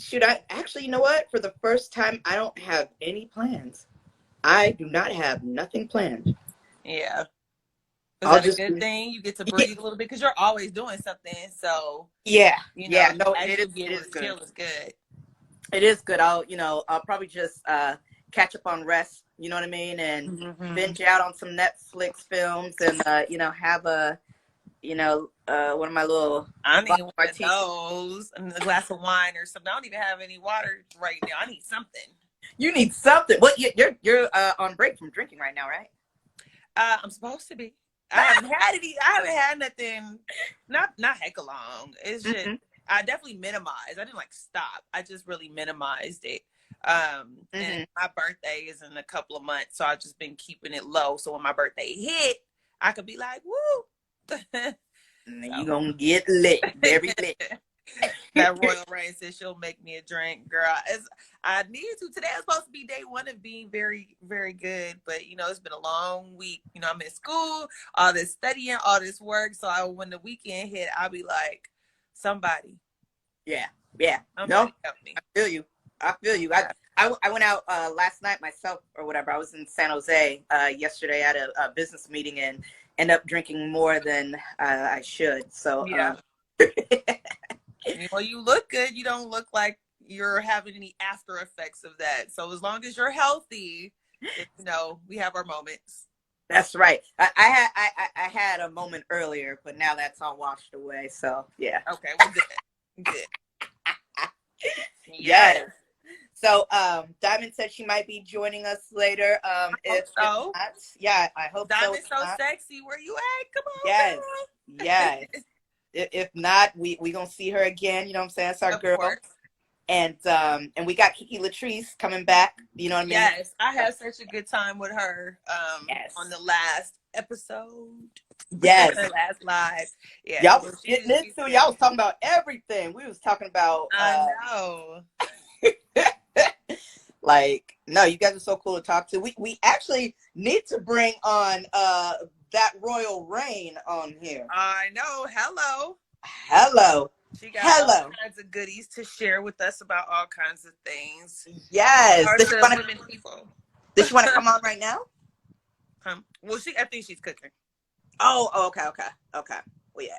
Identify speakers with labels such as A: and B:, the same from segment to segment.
A: Shoot, I actually, you know what? For the first time, I don't have any plans. I do not have nothing planned.
B: Yeah. Is
A: I'll
B: that a
A: just
B: good
A: be,
B: thing? You get to
A: yeah,
B: breathe a little bit because you're always doing something. So,
A: yeah,
B: you know,
A: yeah. No,
B: as you be
A: it
B: able
A: is
B: to
A: good.
B: chill is good.
A: It is good. I'll probably just catch up on rest. You know what I mean, and
B: Hmm.
A: binge out on some Netflix films, and have one of my little
B: I need
A: vodka
B: one of
A: martinis.
B: those and a glass of wine or something. I don't even have any water right now. I need something.
A: You need something. What you're on break from drinking right now, right?
B: I'm supposed to be. I haven't had any. I haven't had nothing. Not heck long. It's just
A: Mm-hmm.
B: I definitely minimized. I didn't like stop. I just really minimized it. And
A: Mm-hmm.
B: my birthday is in a couple of months, so I've just been keeping it low. So when my birthday hit, I could be like, "Woo!"
A: You
B: So
A: gonna get lit, very lit.
B: that Royal Rain says she'll make me a drink, girl. I needed to. Today is supposed to be day one of being very, very good, but it's been a long week. I'm in school, all this studying, all this work. So when the weekend hit, I'll be like, somebody,
A: Yeah, yeah. No,
B: somebody help me.
A: I feel you. I feel you.
B: Yeah.
A: I went out last night myself or whatever. I was in San Jose yesterday at a business meeting and end up drinking more than I should. So
B: Yeah. You look good. You don't look like you're having any after effects of that. So as long as you're healthy, we have our moments.
A: that's right. I had a moment earlier, but now that's all washed away. So yeah.
B: Okay, well, good. Good. Yes.
A: Yes. So Diamond said she might be joining us later.
B: Hope
A: If
B: so.
A: not, yeah, I hope so. If
B: Diamond so
A: not,
B: sexy. Where you at? Come
A: yes,
B: on,
A: yes.
B: girl.
A: If not, we gonna see her again. You know what I'm saying? That's our
B: Of
A: girl.
B: course.
A: And we got Kiki Latrice coming back. You know what I mean?
B: Yes, I had such a good time with her on
A: Yes,
B: the last episode,
A: yes.
B: last live. Yeah,
A: Y'all
B: so
A: was getting
B: she's
A: into it. Y'all was talking about everything. We was talking about
B: I know.
A: like, no, you guys are so cool to talk to. We actually need to bring on that Royal Rain on here.
B: I know. Hello.
A: Hello.
B: She got all
A: Hello.
B: kinds of goodies to share with us about all kinds of things.
A: Yes.
B: Or to women people.
A: Does she want to come on right now?
B: Well, I think she's cooking.
A: Oh, okay, okay, okay. Well, yeah.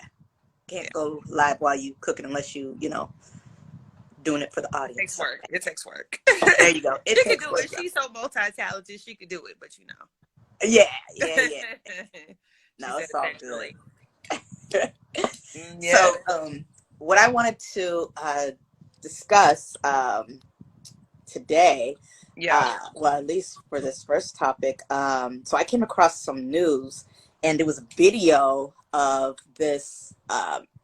B: Yeah.
A: Can't go live while you cooking unless doing it for the
B: It takes
A: audience.
B: work. It takes work.
A: There you go. It
B: She could
A: takes
B: do
A: work.
B: it. She's so multi-talented. She could do it, but
A: Yeah, yeah, yeah.
B: She
A: No,
B: said
A: it's all
B: eventually.
A: good.
B: Yeah.
A: So, what I wanted to discuss today,
B: Yeah.
A: well, at least for this first topic, so I came across some news, and there was a video of this.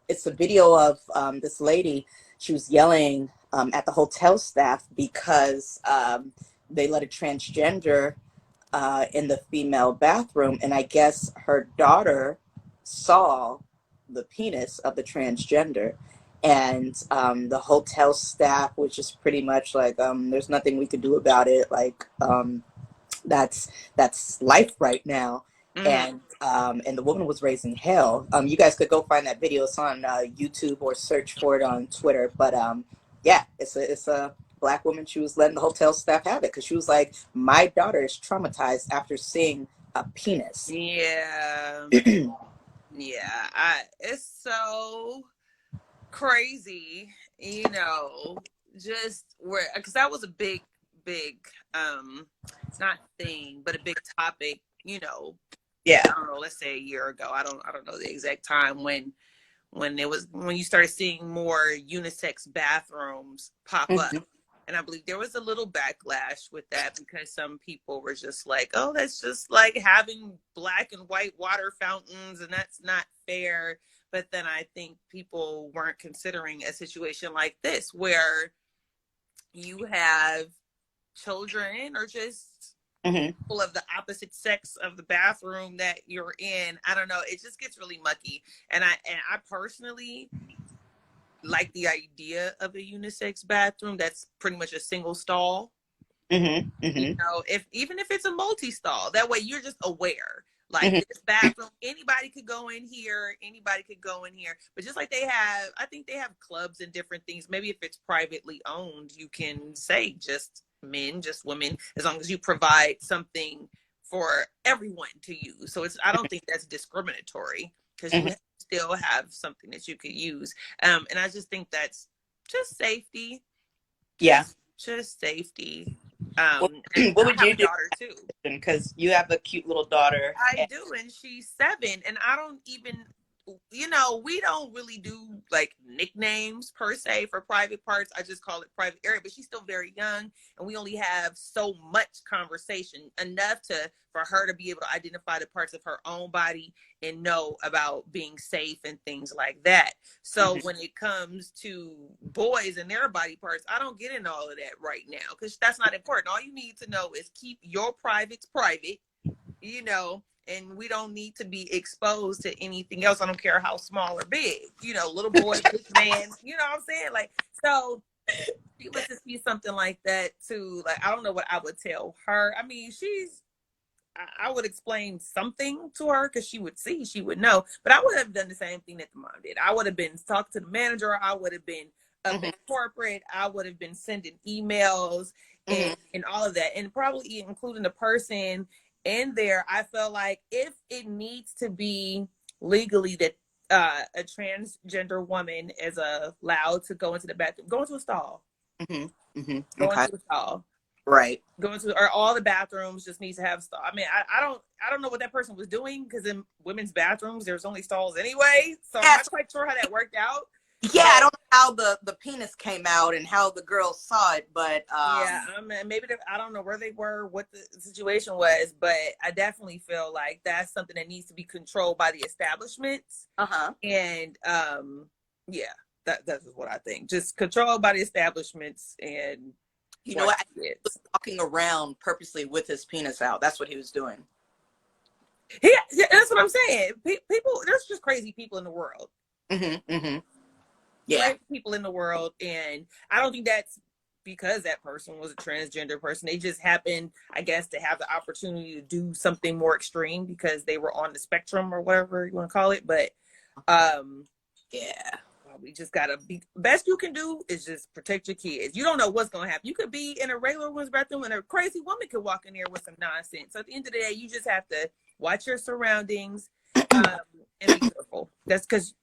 A: It's a video of this lady. She was yelling at the hotel staff because they let a transgender in the female bathroom, and I guess her daughter saw the penis of the transgender, and the hotel staff was just pretty much like, "There's nothing we could do about it. Like, that's life right now."
B: Mm-hmm.
A: And the woman was raising hell. You guys could go find that video. It's on YouTube or search for it on Twitter. But yeah, it's a black woman. She was letting the hotel staff have it because she was like, "My daughter is traumatized after seeing a penis."
B: Yeah. Yeah. It's so crazy, just where, because that was a big, not thing, but a big topic,
A: Yeah.
B: I don't know, let's say a year ago. I don't know the exact time when you started seeing more unisex bathrooms pop up.
A: Mm-hmm.
B: And I believe there was a little backlash with that because some people were just like, oh, that's just like having black and white water fountains, and that's not fair. But then I think people weren't considering a situation like this where you have children or just
A: Mm-hmm.
B: people of the opposite sex of the bathroom that you're in. I don't know. It just gets really mucky. And I personally like the idea of a unisex bathroom that's pretty much a single stall.
A: Mm-hmm. Mm-hmm.
B: If even if it's a multi-stall, that way you're just aware. Like
A: Mhm.
B: this bathroom, anybody could go in here, anybody could go in here. But just like they have, I think they have clubs and different things. Maybe if it's privately owned, you can say just men, just women, as long as you provide something for everyone to use. So I don't think that's discriminatory, because you
A: Mhm.
B: still have something that you could use. And I just think that's just safety,
A: Yeah.
B: just safety.
A: What,
B: And
A: what
B: I
A: would
B: have
A: you
B: a
A: do?
B: daughter too.
A: Because you have a cute little daughter.
B: I do, and she's 7, and I don't even, we don't really do like nicknames per se for private parts. I just call it private area, but she's still very young, and we only have so much conversation, enough for her to be able to identify the parts of her own body and know about being safe and things like that. So
A: Mhm.
B: when it comes to boys and their body parts, I don't get into all of that right now, because that's not important. All you need to know is keep your privates private, and we don't need to be exposed to anything else. I don't care how small or big, little boy, big man, you know what I'm saying? Like, so she was to see something like that too. Like, I don't know what I would tell her. I mean, I would explain something to her, because she would know, but I would have done the same thing that the mom did. I would have been talking to the manager. I would have been up
A: Mhm.
B: at corporate. I would have been sending emails
A: Mhm.
B: and all of that, and probably including the person in there. I felt like if it needs to be legally that a transgender woman is allowed to go into the bathroom, go into a stall,
A: Mhm. Mhm.
B: go
A: Okay.
B: into a stall.
A: Right.
B: Going to, or all the bathrooms just need to have stalls. I mean, I don't know what that person was doing, because in women's bathrooms there's only stalls anyway. So I'm
A: Yeah.
B: not quite sure how that worked out.
A: Yeah. I
B: But
A: don't know how the penis came out and how the girls saw it, but
B: yeah, maybe I don't know where they were, what the situation was, but I definitely feel like that's something that needs to be controlled by the establishments.
A: uh-huh.
B: And yeah, that's what I think. Just controlled by the establishments and
A: You know
B: watch
A: what? I
B: the
A: was
B: kids.
A: walking around purposely with his penis out. That's what he was doing.
B: Yeah, that's what I'm saying. People, there's just crazy people in the world.
A: Mhm. Mhm. Yeah.
B: Crazy people in the world, and I don't think that's because that person was a transgender person. They just happened, I guess, to have the opportunity to do something more extreme because they were on the spectrum or whatever you want to call it. But um
A: Yeah.
B: we just gotta be, best you can do is just protect your kids. You don't know what's gonna happen. You could be in a regular woman's bathroom and a crazy woman could walk in there with some nonsense. So at the end of the day, you just have to watch your surroundings, um, and be careful. That's because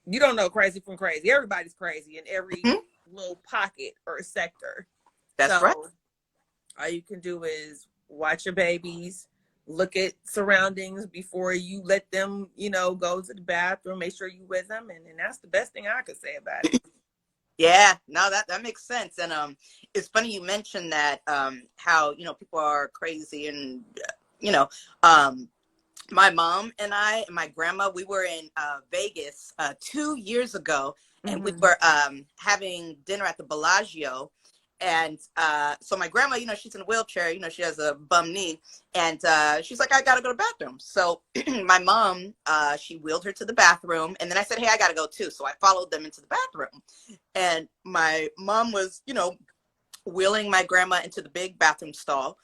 B: you don't know crazy from crazy. Everybody's crazy in every
A: Mhm.
B: little pocket or sector.
A: That's right.
B: So all you can do is watch your babies, look at surroundings before you let them, go to the bathroom. Make sure you with them, and that's the best thing I could say about it.
A: Yeah, no, that makes sense. And it's funny you mentioned that how people are crazy and you know um my mom and I and my grandma, we were in Vegas 2 years ago, and we
B: Mm-hmm.
A: were having dinner at the Bellagio. And so my grandma, she's in a wheelchair, she has a bum knee, and she's like, I gotta go to the bathroom. So my mom, she wheeled her to the bathroom, and then I said, hey, I gotta go too. So I followed them into the bathroom, and my mom was, wheeling my grandma into the big bathroom stall,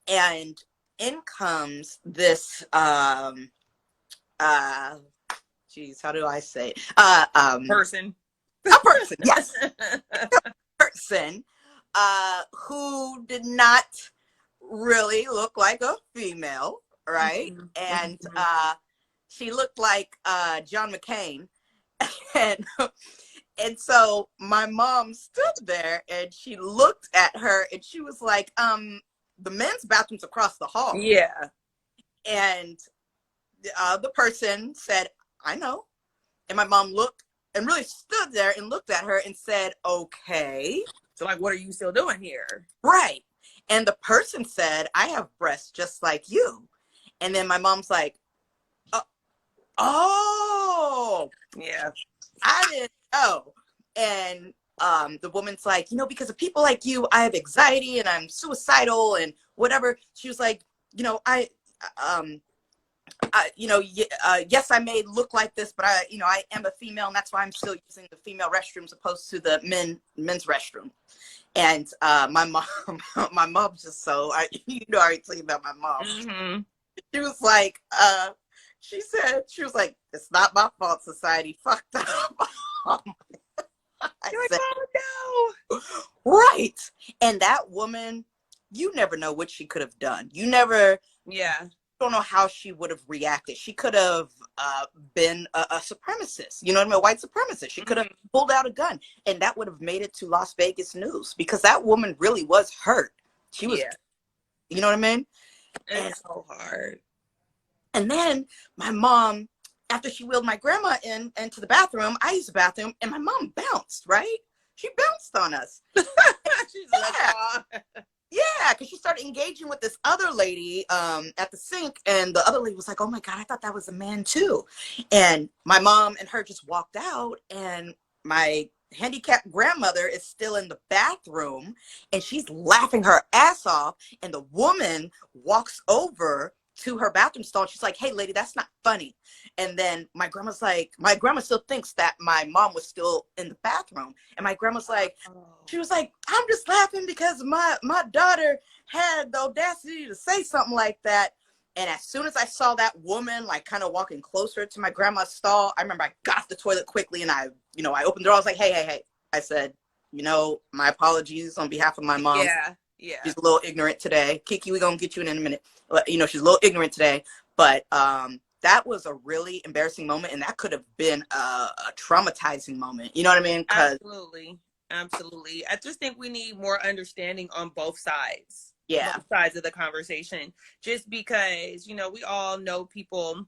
A: and in comes this geez, how do I say it?
B: Person.
A: A person, yes, person, who did not really look like a female, right?
B: Mm-hmm.
A: And
B: Mm-hmm.
A: she looked like John McCain, and so my mom stood there and she looked at her and she was like, the men's bathroom's across the hall.
B: Yeah.
A: And the person said, I know. And my mom looked and really stood there and looked at her and said, okay.
B: So like, what are you still doing here?
A: Right. And the person said, I have breasts just like you. And then my mom's like, oh, oh,
B: Yeah.
A: I didn't know. And the woman's like, because of people like you, I have anxiety and I'm suicidal and whatever. She was like, um, yes, I may look like this, but I am a female, and that's why I'm still using the female restroom as opposed to the men's restroom. And my mom, my mom's just so, I already tell you about my mom.
B: Mm-hmm.
A: She was like, she said, she was like, it's not my fault society fucked up.
B: You're like,
A: said,
B: oh no.
A: right. And that woman, you never know what she could have done. You never don't know how she would have reacted. She could have been a supremacist, you know what I mean? A white supremacist. She could have pulled out a gun, and that would have made it to Las Vegas news because that woman really was hurt. She was, you know what I mean?
B: It's so hard.
A: And then my mom, after she wheeled my grandma into the bathroom, I used the bathroom, and my mom bounced, right? She bounced on us.
B: She's like,
A: yeah, because she started engaging with this other lady at the sink, and the other lady was like, oh my God, I thought that was a man too. And my mom and her just walked out, and my handicapped grandmother is still in the bathroom, and she's laughing her ass off, and the woman walks over to her bathroom stall. She's like, hey lady, that's not funny. And then my grandma still thinks that my mom was still in the bathroom. And my grandma's like, she was like, I'm just laughing because my daughter had the audacity to say something like that. And as soon as I saw that woman like kind of walking closer to my grandma's stall, I remember I got off the toilet quickly and I opened the door. I was like, hey. I said, my apologies on behalf of my mom.
B: Yeah.
A: She's a little ignorant today. Kiki, we're going to get you in a minute. She's a little ignorant today. But that was a really embarrassing moment. And that could have been a traumatizing moment. You know what I mean?
B: Absolutely. I just think we need more understanding on both sides.
A: Yeah.
B: Both sides of the conversation. Just because, we all know people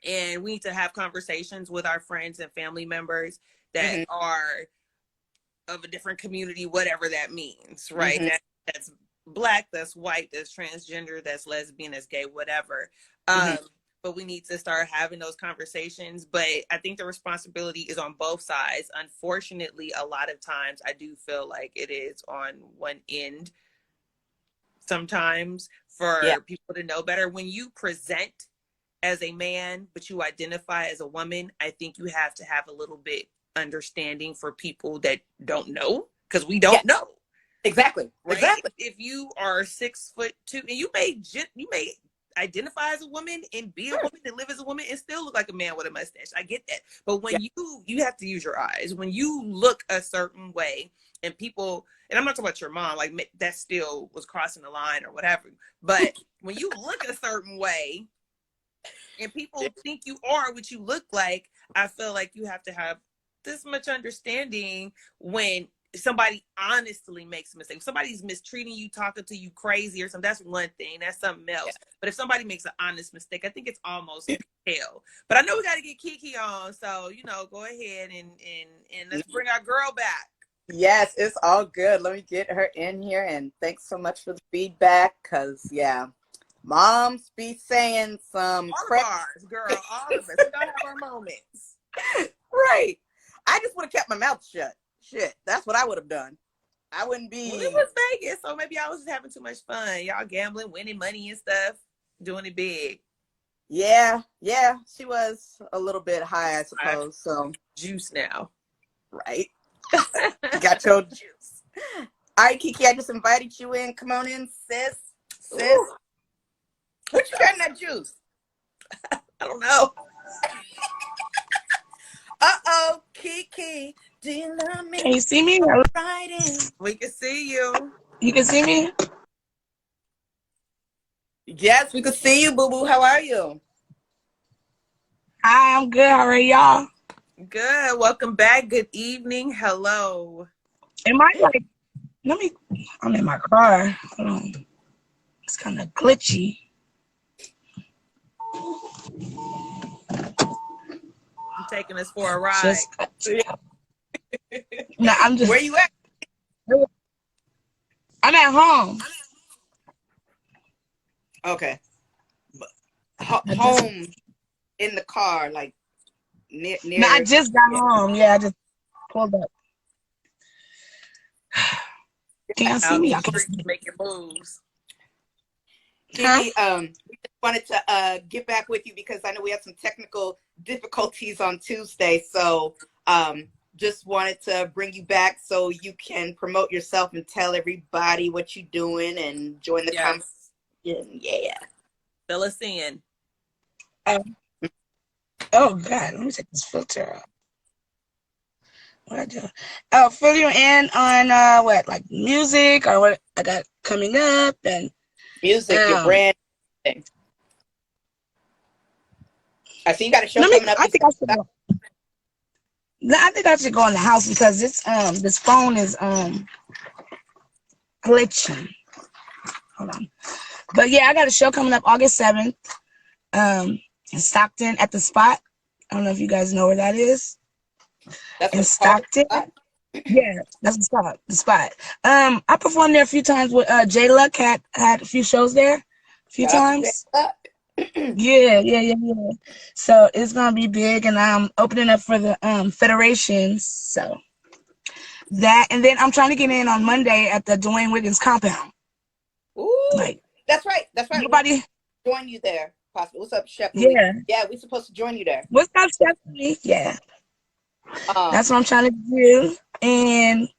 B: and we need to have conversations with our friends and family members that are of a different community, whatever that means, right? That's Black, that's white, that's transgender, that's lesbian, that's gay, whatever. But we need to start having those conversations. But I think the responsibility is on both sides. Unfortunately, a lot of times I do feel like it is on one end sometimes for people to know better. When you present as a man, but you identify as a woman, I think you have to have a little bit understanding for people that don't know, because we don't know.
A: Exactly.
B: Right?
A: Exactly.
B: If you are 6'2" and you may identify as a woman and be a woman and live as a woman and still look like a man with a mustache. I get that. But when you have to use your eyes. When you look a certain way and people, and I'm not talking about your mom, like that still was crossing the line or whatever. But when you look a certain way and people think you are what you look like, I feel like you have to have this much understanding when somebody honestly makes a mistake. If somebody's mistreating you, talking to you crazy or something, that's one thing. That's something else. But if somebody makes an honest mistake, I think it's almost hell. But I know we got to get Kiki on, so go ahead and let's bring our girl back.
A: Yes, it's all good. Let me get her in here, and thanks so much for the feedback. Cause moms be saying some
B: all of ours, girl. All of us. We gotta have our moments.
A: Right. I just would have kept my mouth shut. Shit, that's what I would have done. I wouldn't be.
B: Well, it was Vegas, so maybe I was just having too much fun. Y'all gambling, winning money and stuff, doing it big.
A: Yeah, she was a little bit high, I suppose. So
B: juice now,
A: right? Got your juice. All right, Kiki, I just invited you in. Come on in, sis. Ooh. What you got in that juice?
B: I don't know.
A: Uh-oh, Kiki. Do you love me?
C: Can you see me?
B: We can see you.
C: You can see me?
A: Yes, we can see you, boo-boo. How are you?
C: Hi, I'm good. How are y'all?
B: Good. Welcome back. Good evening. Hello.
C: Am I I'm in my car. Hold on. It's kind of glitchy.
B: I'm taking us for a ride.
C: No, I'm just.
A: Where you at?
C: I'm at home.
A: Okay. Home in the car, like near.
C: No, I just got home. Yeah, I just pulled up. Can you see me? I can
B: make your moves.
A: Kiki, we just wanted to get back with you because I know we had some technical difficulties on Tuesday. So just wanted to bring you back so you can promote yourself and tell everybody what you're doing and join the conversation. Yeah.
B: Fill us in.
C: Oh God, let me take this filter off. What I do? I'll fill you in on what, like music or what I got coming up and
A: Music, your brand thing. I see you got a show coming up.
C: I think I should go in the house because this phone is glitching. Hold on. But yeah, I got a show coming up August 7th. In Stockton at the Spot. I don't know if you guys know where that is.
A: That's
C: in Stockton. Yeah, that's the spot. I performed there a few times with J Luck had a few shows there a few times. Yeah. So it's gonna be big, and I'm opening up for the federations. So that, and then I'm trying to get in on Monday at the Dwayne Wiggins compound.
A: Ooh,
C: like
A: that's right.
C: Nobody
A: join you there. Possible. What's up, Chef?
C: Yeah,
A: we're supposed to join you there.
C: What's up, Chef? Yeah, that's what I'm trying to do, and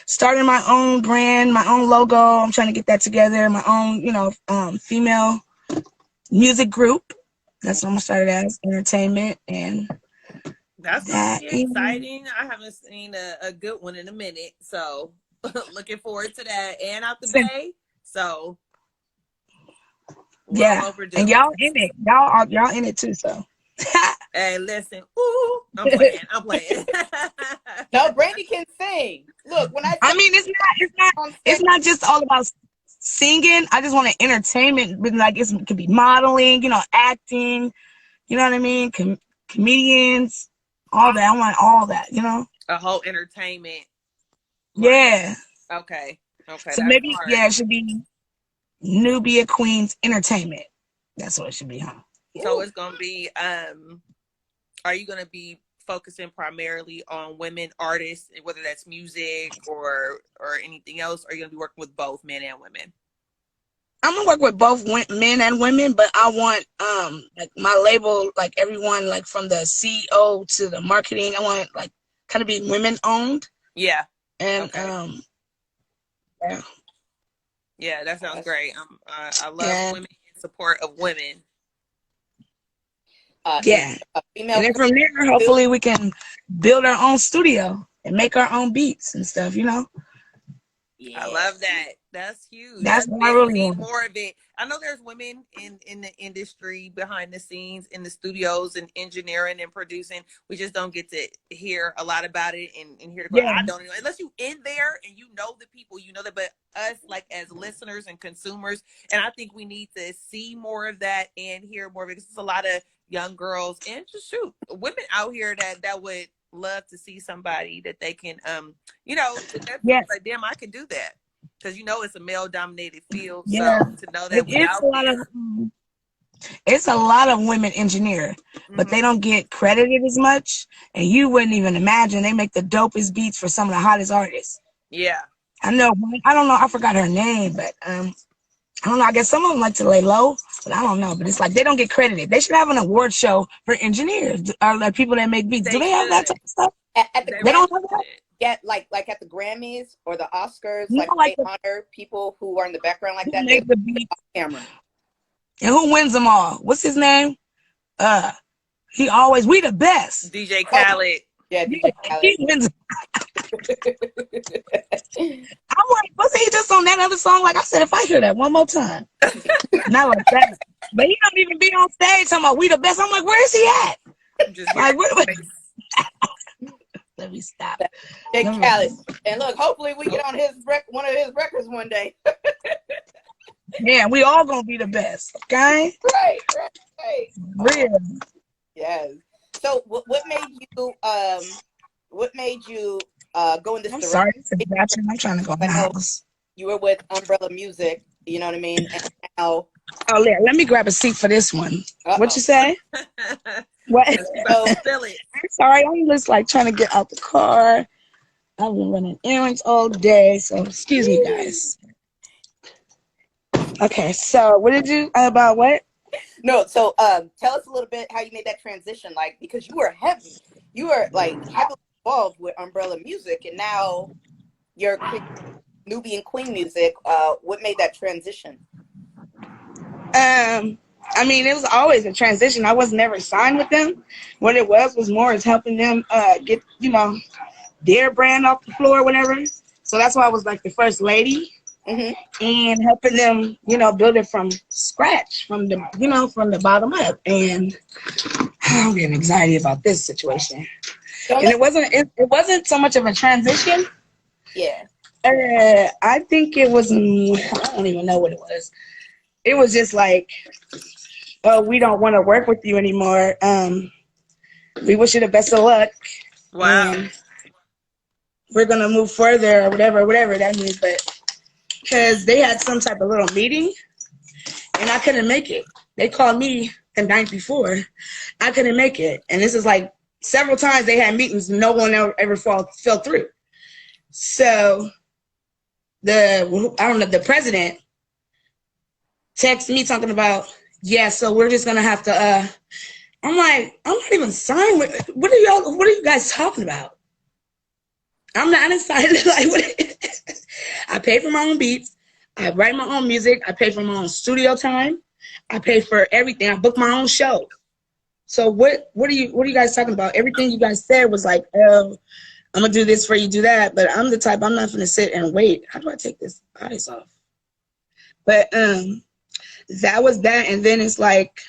C: starting my own brand, my own logo. I'm trying to get that together. My own, female music group. That's what I'm gonna start as entertainment, and
B: that's gonna be exciting. I haven't seen a good one in a minute, so looking forward to that. And out the Bay, so
C: well overdue. And y'all in it. Y'all in it too. So.
B: Hey, listen. Ooh, I'm playing.
A: No, Brandy can sing. Look, when
C: I mean, it's not just all about singing. I just want an entertainment, but like it could be modeling, acting, you know what I mean? Comedians, all that. I want all that,
B: A whole entertainment.
C: Yeah.
B: Okay.
C: So maybe it should be Nubia Queens Entertainment. That's what it should be, huh?
B: So it's gonna be are you gonna be focusing primarily on women artists, whether that's music or anything else? Or are you gonna be working with both men and women?
C: I'm gonna work with both men and women, but I want like my label, like everyone, like from the CEO to the marketing, I want like kind of be women owned.
B: Yeah.
C: And
B: yeah, that sounds great. I love women in support of women.
C: And then from there, hopefully we can build our own studio and make our own beats and stuff,
B: Yeah. I love that. That's huge.
C: That's what I really want.
B: More of it. I know there's women in the industry behind the scenes in the studios and engineering and producing. We just don't get to hear a lot about it and hear the I don't know unless you in there and you know the people, that. But us, like as listeners and consumers, and I think we need to see more of that and hear more of it because there's a lot of young girls and just women out here that would love to see somebody that they can like, damn, I can do that, because it's a male dominated field. So to know that
C: it's a lot of women engineer, but they don't get credited as much, and you wouldn't even imagine they make the dopest beats for some of the hottest artists. I know. I don't know, I forgot her name, but I don't know. I guess some of them like to lay low, but I don't know. But it's like they don't get credited. They should have an award show for engineers or like people that make beats. Do they have that type of stuff? They don't have that?
A: Yeah, like at the Grammys or the Oscars, they honor people who are in the background like that.
C: Make the beats
A: off camera.
C: And who wins them all? What's his name? He always, we the best.
B: DJ Khaled.
A: Yeah, DJ Khaled.
C: He wins. I'm like, wasn't he just on that other song? Like I said, if I hear that one more time, not like that. But he don't even be on stage talking about we the best. I'm like, where is he at?
B: Just
C: like, let me stop.
A: Big Khaled. And look, hopefully we get on one of his records one day.
C: Yeah, we all gonna be the best, okay?
A: Right.
C: Real.
A: Yes. So what made you go in this direction?
C: Sorry, I'm trying to go in the house.
A: You were with Umbrella Music, you know what I mean? And now
C: yeah, let me grab a seat for this one. What you say? What?
B: I'm
C: sorry, I'm just like trying to get out the car. I've been running errands all day, so excuse me, guys. Okay, so what did you about what?
A: No, so tell us a little bit how you made that transition, like because you were heavily involved with Umbrella Music, and now you're Nubian Queen Music. What made that transition?
C: I I mean, it was always a transition. I was never signed with them. What it was more is helping them get, you know, their brand off the floor or whatever. So that's why I was like the first lady, and helping them, you know, build it from scratch, from the, you know, from the bottom up. And I'm getting anxiety about this situation. And it wasn't so much of a transition.
A: Yeah.
C: I think it was, I don't even know what it was. It was just like, oh, we don't want to work with you anymore. We wish you the best of luck.
B: Wow.
C: We're going to move further or whatever that means. But because they had some type of little meeting and I couldn't make it. They called me the night before. I couldn't make it. And this is like several times they had meetings. No one ever fell through. So the president texted me talking about, yeah, so we're just going to have to, I'm like, I'm not even signed with, what are you guys talking about? I'm not inside. Like, what? I pay for my own beats. I write my own music. I pay for my own studio time. I pay for everything. I book my own show. So what are you guys talking about? Everything you guys said was like, oh, I'm gonna do this for you, do that. But I'm the type, I'm not gonna sit and wait. How do I take this ice off? But that was that. And then it's like,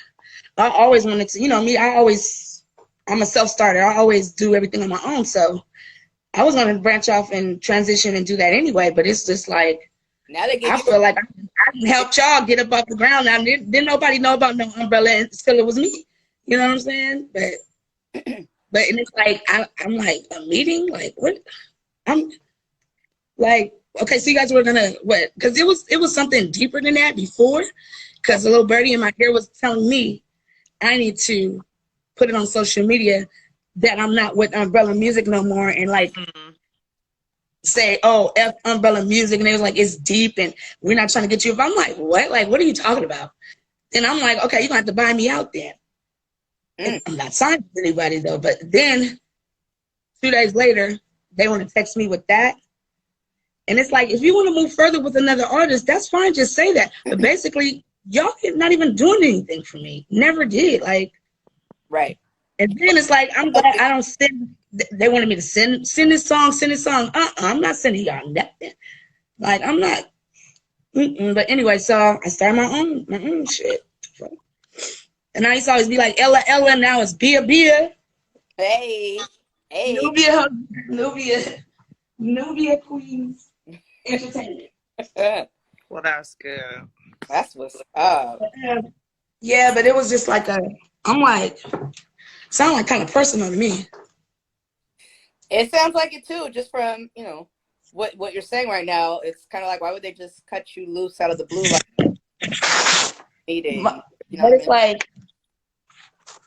C: I always wanted to, you know me, I'm a self-starter. I always do everything on my own. So I was going to branch off and transition and do that anyway, but it's just like,
A: now they
C: I feel like I can help y'all get up off the ground. Now, didn't nobody know about no umbrella until it was me. You know what I'm saying? But and it's like, I'm like, a meeting? Like, what? I'm like, okay, so you guys were going to, what? Because it was something deeper than that before, because the little birdie in my ear was telling me I need to put it on social media that I'm not with Umbrella Music no more, and like say, oh, F Umbrella Music, and they was like, it's deep and we're not trying to get you. If I'm like, what? Like, what are you talking about? Then I'm like, okay, you're gonna have to buy me out then. I'm not signed with anybody though. But then 2 days later, they want to text me with that. And it's like, if you want to move further with another artist, that's fine, just say that. But basically, y'all not even doing anything for me. Never did. Like,
A: right.
C: And then it's like, I'm glad I don't send, they wanted me to send this song. I'm not sending y'all nothing. Like, I'm not. But anyway, so I started my own shit. And I used to always be like, Ella, now it's Bia.
A: Hey.
C: Nubia Queens Entertainment.
B: Well, that's good.
A: That's what's up.
C: Yeah, but it was just like I'm like, sound like kind of personal to me.
A: It sounds like it too, just from, you know, what you're saying right now. It's kind of like, why would they just cut you loose out of the blue? Like, meeting, you know,
C: but it's like,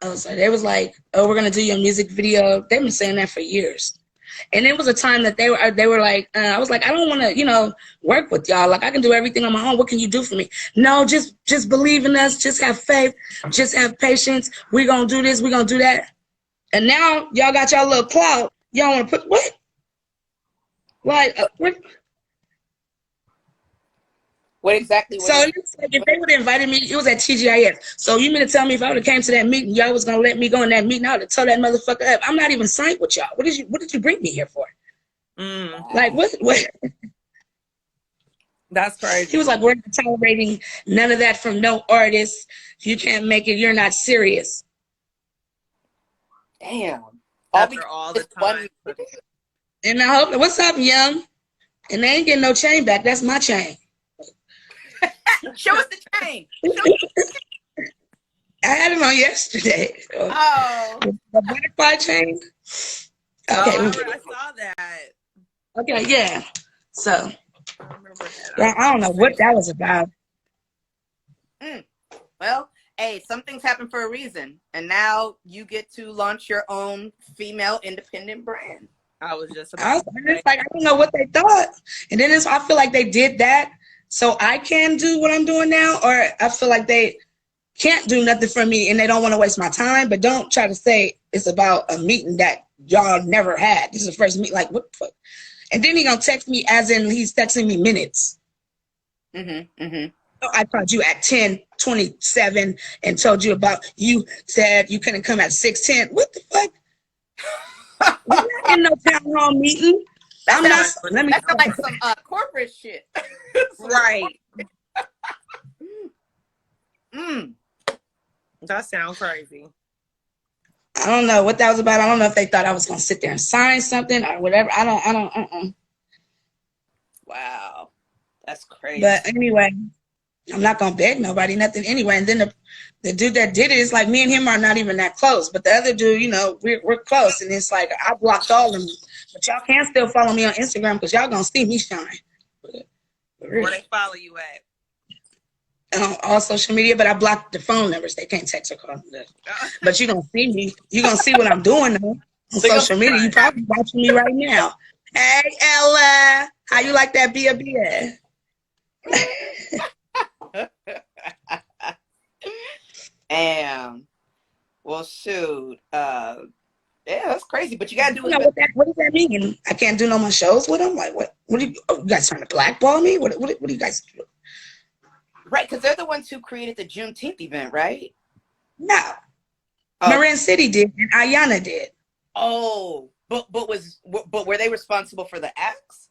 C: so they was like, oh, we're gonna do your music video. They've been saying that for years. And it was a time that they were like, I was like, I don't want to, you know, work with y'all. Like, I can do everything on my own. What can you do for me? No, just believe in us. Just have faith. Just have patience. We're going to do this. We're going to do that. And now y'all got y'all little clout. Y'all want to put what? Like, what?
A: What exactly?
C: So it's like, if they would have invited me, it was at TGIF. So you mean to tell me if I would have came to that meeting, y'all was gonna let me go in that meeting? I would have told that motherfucker up. I'm not even signed with y'all. What did you bring me here for? Like what?
B: That's crazy.
C: He was like, we're not tolerating none of that from no artist. If you can't make it, you're not serious.
A: Damn.
B: After all the time.
C: And I hope, what's up, Young? And they ain't getting no chain back. That's my chain.
A: Show us the chain.
C: I had it on yesterday.
A: Oh.
C: The butterfly chain. Okay.
B: Oh, I saw that.
C: Okay, yeah. So, I don't know what that was about.
A: Well, hey, something's happened for a reason. And now you get to launch your own female independent brand.
B: I was just
C: like, I don't know what they thought. And then I feel like they did that so I can do what I'm doing now, or I feel like they can't do nothing for me and they don't want to waste my time. But don't try to say it's about a meeting that y'all never had. This is the first meeting. Like, what the fuck? And then he gonna text me as in he's texting me minutes. I called you at 10:27 and told you about, you said you couldn't come at 6:10. What the fuck? We're not in no town hall meeting.
A: That's like some corporate shit.
B: Right. That sounds crazy.
C: I don't know what that was about. I don't know if they thought I was going to sit there and sign something or whatever. I don't.
A: Wow. That's crazy.
C: But anyway, I'm not going to beg nobody, nothing anyway. And then the dude that did it is like, me and him are not even that close. But the other dude, you know, we're close. And it's like, I blocked all of them. But y'all can still follow me on Instagram because y'all going to see me shine.
B: Where they follow you at?
C: All social media, but I blocked the phone numbers. They can't text or call. But you're going to see me. You're going to see what I'm doing though, on social media. You probably watching me right now. Hey, Ella. How you like that Bia?
A: Damn. Well, shoot. Yeah, that's crazy. But you gotta do it.
C: What does that mean? I can't do no more shows with them? Like, what? What are you guys trying to blackball me? What do you guys do?
A: Right, because they're the ones who created the Juneteenth event, right?
C: No. Marin City did, and Ayana did.
A: Oh, but were they responsible for the acts?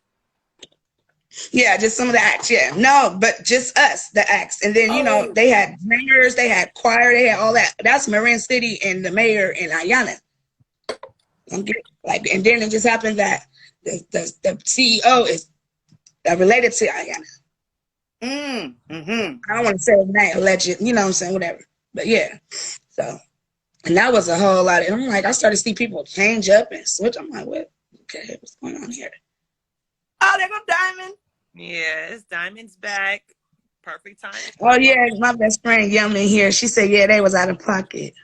C: Yeah, just some of the acts. Yeah, no, but just us, the acts, and then you know they had singers, they had choir, they had all that. That's Marin City and the mayor and Ayana. Like, and then it just happened that the CEO is related to Ayana. I don't want to say his name, alleged, you know what I'm saying, whatever. But yeah, so, and that was a whole lot. I'm like, I started to see people change up and switch. I'm like, what? Okay, what's going on here?
A: Oh, there go Diamond.
B: Yeah, it's Diamond's back. Perfect time.
C: Oh yeah, my best friend Yum in here. She said, yeah, they was out of pocket.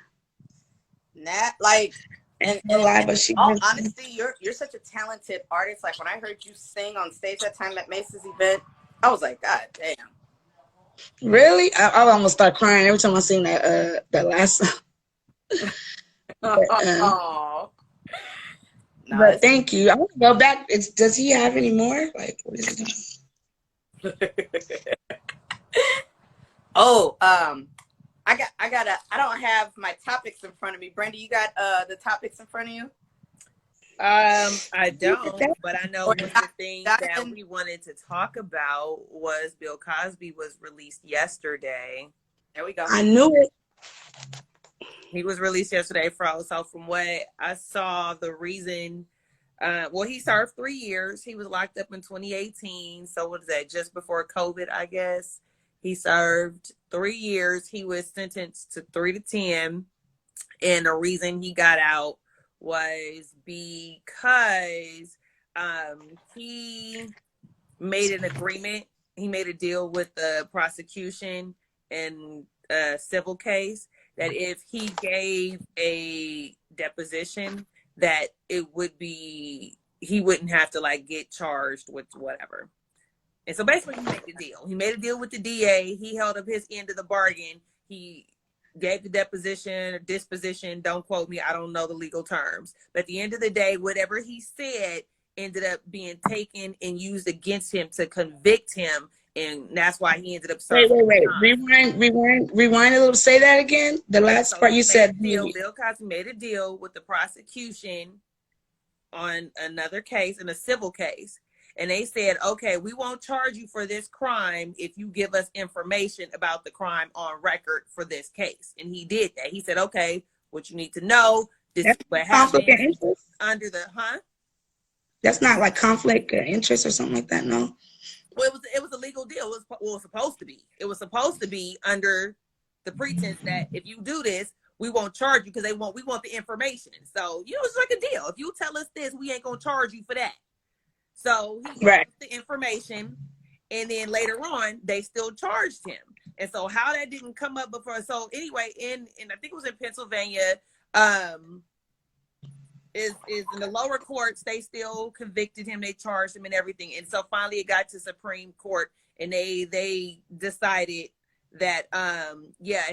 A: Not like, and
C: but she
A: honesty, you're such a talented artist. Like when I heard you sing on stage that time at Mace's event, I was like, God damn.
C: Really? I almost start crying every time I sing that last song. But thank you. I want to go back. Does he have any more? Like, what is he doing?
A: I don't have my topics in front of me. Brenda, you got the topics in front of you?
B: I don't, but I know one of the things that we wanted to talk about was Bill Cosby was released yesterday.
A: There we go.
C: I knew it.
B: He was released yesterday. So from what I saw, the reason, he served 3 years. He was locked up in 2018. So what is that? Just before COVID, I guess. He served 3 years. He was sentenced to 3 to 10. And the reason he got out was because he made an agreement. He made a deal with the prosecution in a civil case that if he gave a deposition, that he wouldn't have to like get charged with whatever. And so basically he made a deal. He made a deal with the DA. He held up his end of the bargain. He gave the deposition or disposition. Don't quote me. I don't know the legal terms. But at the end of the day, whatever he said ended up being taken and used against him to convict him. And that's why he ended up serving.
C: Wait. Rewind a little. Say that again. The last part you said.
B: Bill Cosby made a deal with the prosecution on another case, in a civil case. And they said, okay, we won't charge you for this crime if you give us information about the crime on record for this case. And he did that. He said, okay, what you need to know, this is what happened under the,
C: That's not like conflict of interest or something like that, no?
B: Well, it was a legal deal. It was supposed to be. It was supposed to be under the pretense that if you do this, we won't charge you because we want the information. So, it's like a deal. If you tell us this, we ain't going to charge you for that. So he got the information, and then later on, they still charged him. And so how that didn't come up before. So anyway, and I think it was in Pennsylvania, is in the lower courts, they still convicted him, they charged him and everything. And so finally it got to Supreme Court, and they decided that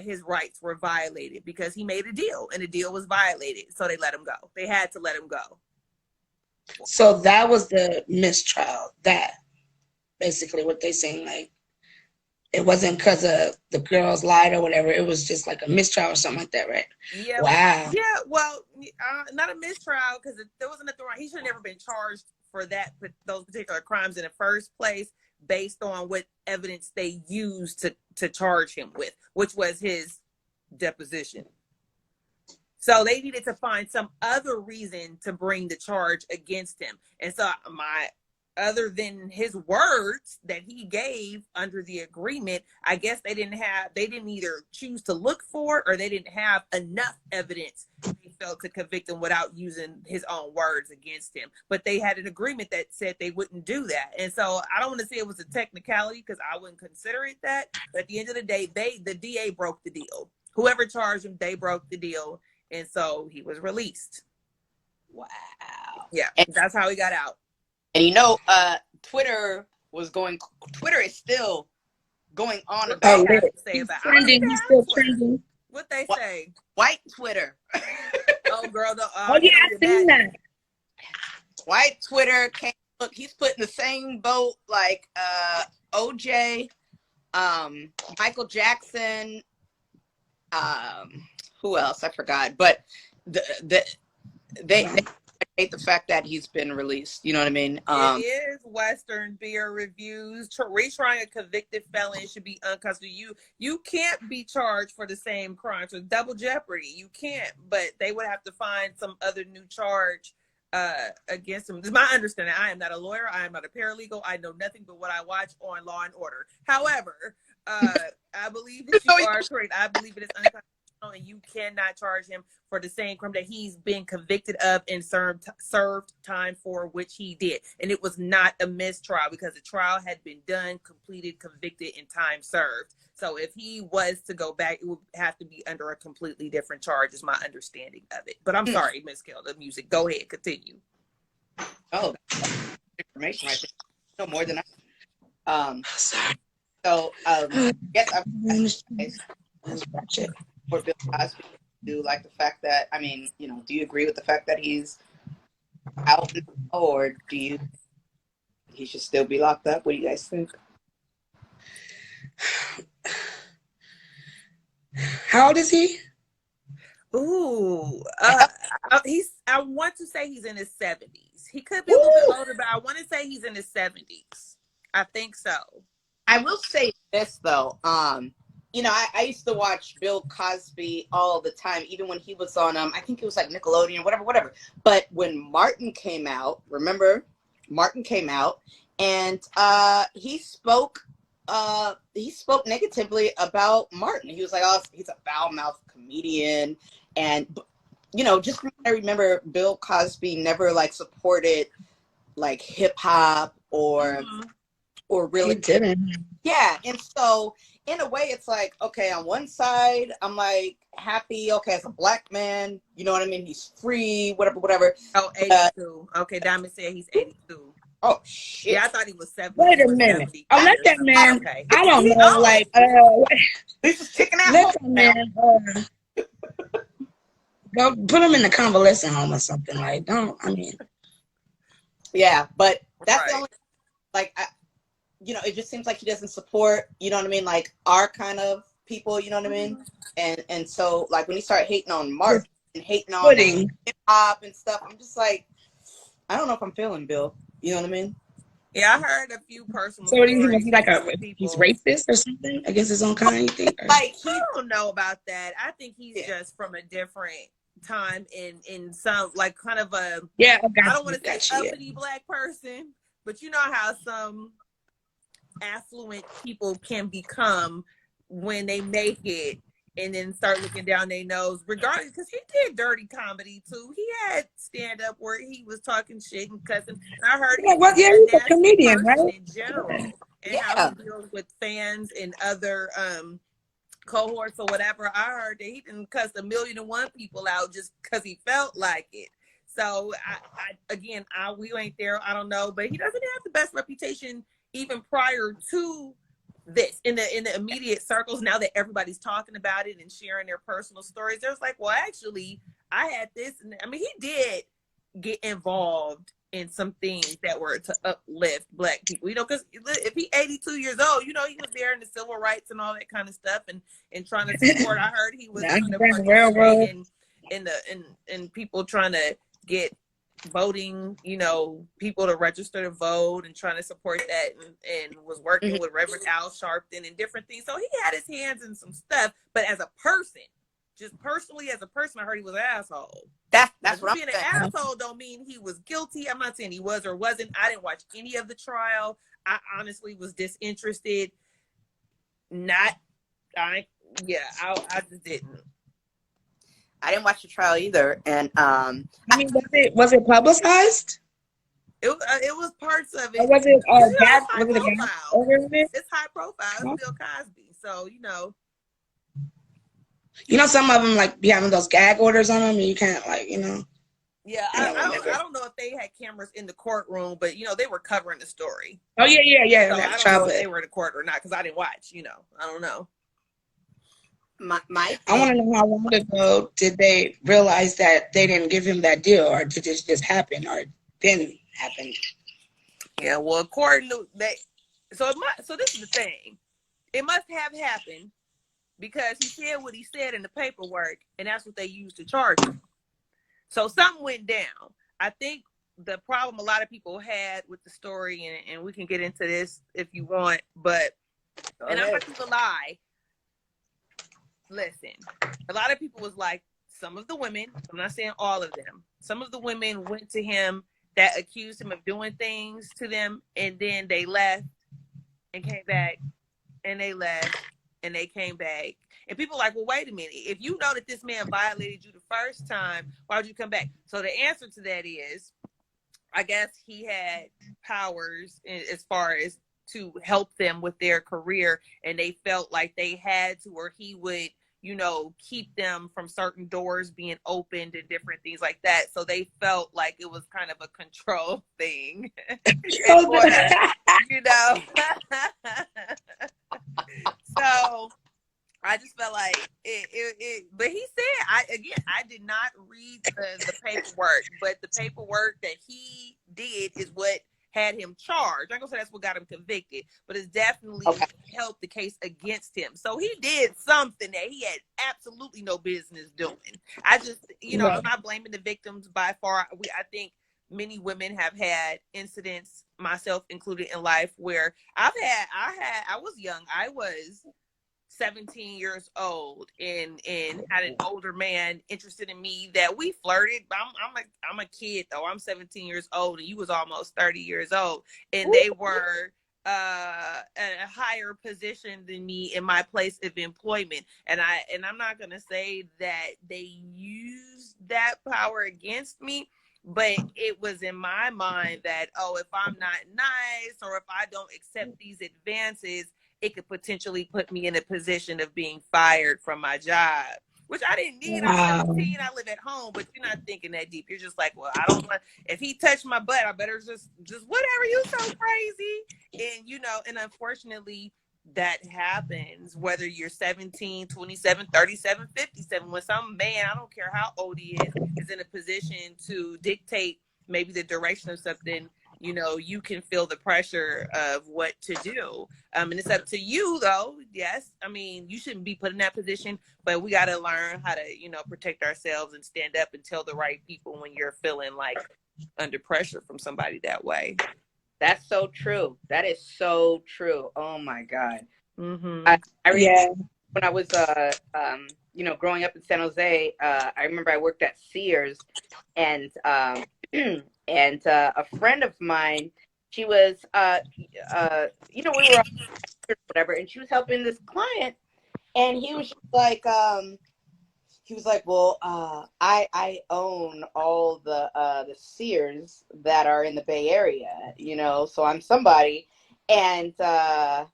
B: his rights were violated because he made a deal and the deal was violated. So they let him go. They had to let him go.
C: So that was the mistrial. That basically what they saying, like It wasn't because of the girls lied or whatever. It was just like a mistrial or something like that, right?
B: Yeah.
C: Wow.
B: Yeah. Well, not a mistrial because there wasn't nothing wrong. He should have never been charged for those particular crimes in the first place, based on what evidence they used to charge him with, which was his deposition. So they needed to find some other reason to bring the charge against him. And so other than his words that he gave under the agreement, I guess they didn't either choose to look for, or they didn't have enough evidence they felt to convict him without using his own words against him. But they had an agreement that said they wouldn't do that. And so I don't want to say it was a technicality, because I wouldn't consider it that. But at the end of the day, the DA broke the deal. Whoever charged him, they broke the deal. And so he was released.
A: Wow.
B: Yeah, that's how he got out.
A: And Twitter is still going on
C: about
A: it.
C: He's still trending.
B: What they say?
A: White Twitter.
B: Oh, girl.
C: Oh, yeah, I seen that.
A: White Twitter look, he's put in the same boat like OJ, Michael Jackson, who else? I forgot. But they hate the fact that he's been released. You know what I mean?
B: It is Western Beer Reviews. Retrying a convicted felon should be uncustody. You can't be charged for the same crime. So double jeopardy. You can't. But they would have to find some other new charge against him. This is my understanding. I am not a lawyer. I am not a paralegal. I know nothing but what I watch on Law and Order. However, I believe that you are correct. I believe it is unconstitutional, and you cannot charge him for the same crime that he's been convicted of and served time for, which he did. And it was not a mistrial, because the trial had been done, completed, convicted, and time served. So if he was to go back, it would have to be under a completely different charge, is my understanding of it. But I'm sorry, Miss Keldamuzik. Go ahead, continue.
A: Oh, that's information right there. No more than I. Sorry. So yes, for Bill Cosby, do like the fact that, I mean, do you agree with the fact that he's out now, or do you he should still be locked up? What do you guys think?
C: How old is he?
B: Ooh, I want to say he's in his 70s. He could be a little bit older, but I want to say he's in his 70s. I think so.
A: I will say this though. I used to watch Bill Cosby all the time, even when he was on, I think it was like Nickelodeon, whatever. But when Martin came out, remember, Martin came out, and he spoke negatively about Martin. He was like, oh, he's a foul-mouthed comedian. And, just from what I remember, Bill Cosby never like supported like hip hop or really.
C: He didn't.
A: Yeah. And so in a way, it's like, okay, on one side, I'm like happy. Okay, as a black man, you know what I mean? He's free, whatever.
B: Oh, 82. Okay, Diamond said he's 82.
A: Oh, shit.
B: Yeah, I thought he was 70.
C: Wait a minute. Oh, let that man. Okay. I don't know.
A: He's just kicking out.
C: Let that man. Go put him in the convalescent home or something. Like,
A: Yeah, but that's the only, like, it just seems like he doesn't support, you know what I mean, like our kind of people, you know what I mean? And so, like, when he started hating on Martin and hating on hip hop and stuff, I'm just like, I don't know if I'm feeling Bill. You know what I mean?
B: Yeah, I heard a few personal.
C: So was he like he's racist or something against his own kind? You think?
B: Like, I don't know about that. I think he's just from a different time in some, like, kind of a I don't want to say uppity black person, but you know how some affluent people can become when they make it and then start looking down their nose, regardless, because he did dirty comedy too. He had stand up where he was talking shit and cussing. I heard
C: he's a comedian, right?
B: In general, and how he deals with fans and other cohorts or whatever. I heard that he didn't cuss 1,000,001 people out just because he felt like it. So we ain't there. I don't know, but he doesn't have the best reputation even prior to this in the immediate circles. Now that everybody's talking about it and sharing their personal stories, there's like, well, actually, I had this, and I mean, he did get involved in some things that were to uplift Black people. You know, because if he 82 years old, you know, he was there in the civil rights and all that kind of stuff, and trying to support. I heard he was trying to participate in people trying to get voting, you know, people to register to vote and trying to support that, and was working with Reverend Al Sharpton and different things. So he had his hands in some stuff, but as a person, just personally as a person, I heard he was an asshole.
A: That's what
B: being an asshole don't mean he was guilty. I'm not saying he was or wasn't. I didn't watch any of the trial. I honestly was disinterested. I just didn't.
A: I didn't watch the trial either, and
C: I mean, was it publicized?
B: It was parts of it.
C: Or was it
B: high profile? It's high profile. It's Bill Cosby, so you know.
C: You know, some of them like be having those gag orders on them, and you can't like, you know.
B: Yeah, I don't know if they had cameras in the courtroom, but you know they were covering the story.
C: Oh yeah.
B: So I don't know if they were in the court or not because I didn't watch. You know, I don't know.
C: I want to know how long ago did they realize that they didn't give him that deal, or did this just happen, or didn't happen?
B: Yeah, well, according to that, so this is the thing. It must have happened because he said what he said in the paperwork, and that's what they used to charge him. So something went down. I think the problem a lot of people had with the story, and we can get into this if you want, but I'm not gonna lie. Listen, a lot of people was like, some of the women, I'm not saying all of them, some of the women went to him that accused him of doing things to them, and then they left and came back, and they left and they came back. And people are like, well, wait a minute. If you know that this man violated you the first time, why would you come back? So the answer to that is, I guess he had powers as far as to help them with their career, and they felt like they had to, or he would, you know, keep them from certain doors being opened and different things like that. So they felt like it was kind of a control thing. You know. So I just felt like it but he said, I did not read the paperwork, but the paperwork that he did is what had him charged. I'm gonna say that's what got him convicted, but it's definitely helped the case against him. So he did something that he had absolutely no business doing. I just, you know, I'm not blaming the victims by far. I think many women have had incidents, myself included, in life where I was young. I was 17 years old and had an older man interested in me that we flirted. I'm a kid though. I'm 17 years old and you was almost 30 years old, and they were at a higher position than me in my place of employment. And I'm not gonna say that they used that power against me, but it was in my mind that, oh, if I'm not nice or if I don't accept these advances, it could potentially put me in a position of being fired from my job, which I didn't need. I'm 17, I live at home, but you're not thinking that deep. You're just like, well, I don't want, if he touched my butt, I better just whatever, you so crazy. And, you know, and unfortunately that happens whether you're 17, 27, 37, 57, when some man, I don't care how old he is in a position to dictate maybe the direction of something. You know, you can feel the pressure of what to do. And it's up to you, though. Yes. I mean, you shouldn't be put in that position, but we got to learn how to, you know, protect ourselves and stand up and tell the right people when you're feeling like under pressure from somebody that way.
A: That's so true. That is so true. Oh, my God.
B: Mm-hmm.
A: I remember when I was, you know, growing up in San Jose, I remember I worked at Sears, and and a friend of mine, she was, you know, we were whatever, and she was helping this client, and he was like, well, I own all the Sears that are in the Bay Area, you know, so I'm somebody, and I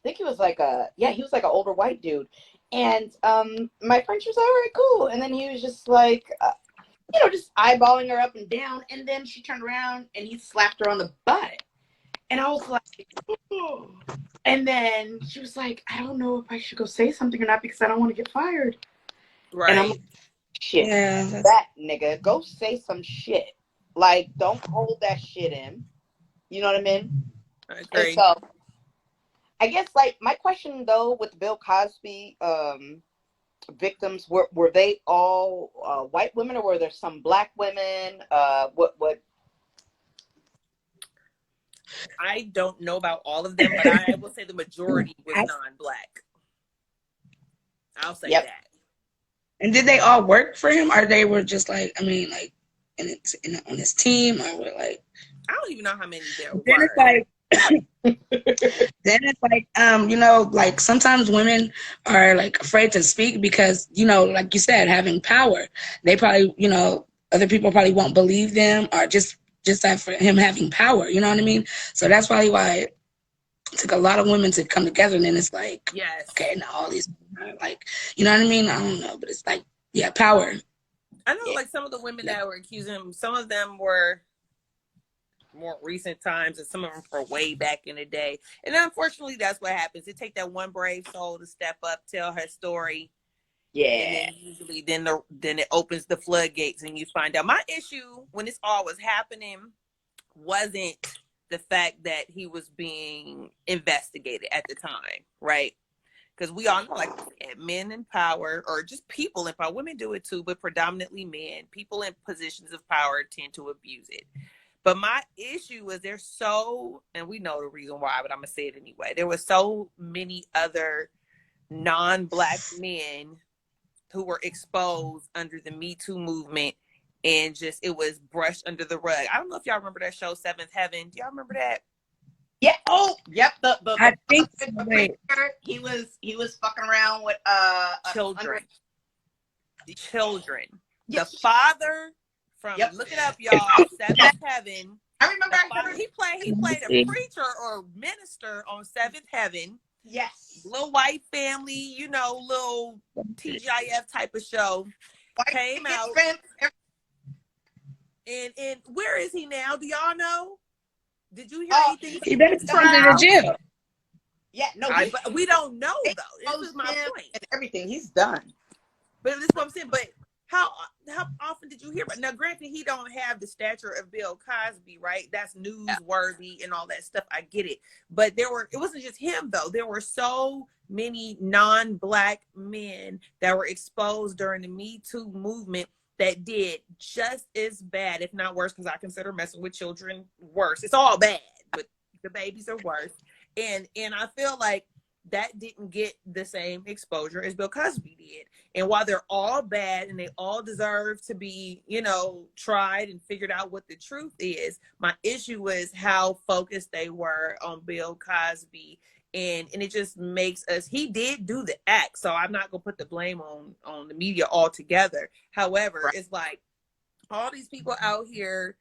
A: think he was like he was like an older white dude, and my friend, she was all right, cool, and then he was just like, you know, just eyeballing her up and down. And then she turned around and he slapped her on the butt. And I was like, oh. And then she was like, I don't know if I should go say something or not because I don't want to get fired.
B: Right.
A: And I'm like, shit, that nigga, go say some shit. Like, don't hold that shit in. You know what I mean?
B: I agree.
A: And so, I guess, like, my question, though, with the Bill Cosby victims, were they all white women, or were there some black women? What?
B: I don't know about all of them, but I will say the majority was non-black. I'll say that.
C: And did they all work for him, or they were just like, I mean, like, on his team, or were like?
B: I don't even know how many there were.
C: Then it's like, you know, like sometimes women are like afraid to speak because, you know, like you said, having power, they probably, you know, other people probably won't believe them, or just that for him having power, you know what I mean? So that's probably why it took a lot of women to come together, and then it's like, okay, now all these are like, you know what I mean? I don't know, but it's like, yeah, power.
B: I know, like some of the women that were accusing him, some of them were more recent times, and some of them were way back in the day. And unfortunately, that's what happens. It takes that one brave soul to step up, tell her story.
A: Yeah.
B: And then usually then it opens the floodgates and you find out. My issue when this all was happening wasn't the fact that he was being investigated at the time, right? Because we all know, like, men in power, or just people in power, women do it too, but predominantly men, people in positions of power tend to abuse it. But my issue was and we know the reason why, but I'm going to say it anyway. There were so many other non-black men who were exposed under the Me Too movement, and just, it was brushed under the rug. I don't know if y'all remember that show, Seventh Heaven. Do y'all remember that?
A: Yeah. Oh, yep.
C: I think
A: he was fucking around with
B: children. Yes. The father from look it up, y'all. Seventh Heaven.
A: I remember.
B: He played a preacher or minister on Seventh Heaven.
A: Yes.
B: Little white family, you know, little TGIF type of show. Came out. And where is he now? Do y'all know? Did you hear anything?
C: He better come to jail.
A: Yeah, no,
B: but we don't know though. This is my point.
A: And everything he's done.
B: But this is what I'm saying. But how often did you hear about? Now, granted, he don't have the stature of Bill Cosby, right? That's newsworthy and all that stuff. I get it. But it wasn't just him though. There were so many non-black men that were exposed during the Me Too movement that did just as bad, if not worse, because I consider messing with children worse. It's all bad, but the babies are worse. And I feel like that didn't get the same exposure as Bill Cosby did. And while they're all bad and they all deserve to be, you know, tried and figured out what the truth is, my issue was how focused they were on Bill Cosby. And it just makes us, he did do the act, so I'm not gonna put the blame on the media altogether. However, It's like all these people out here,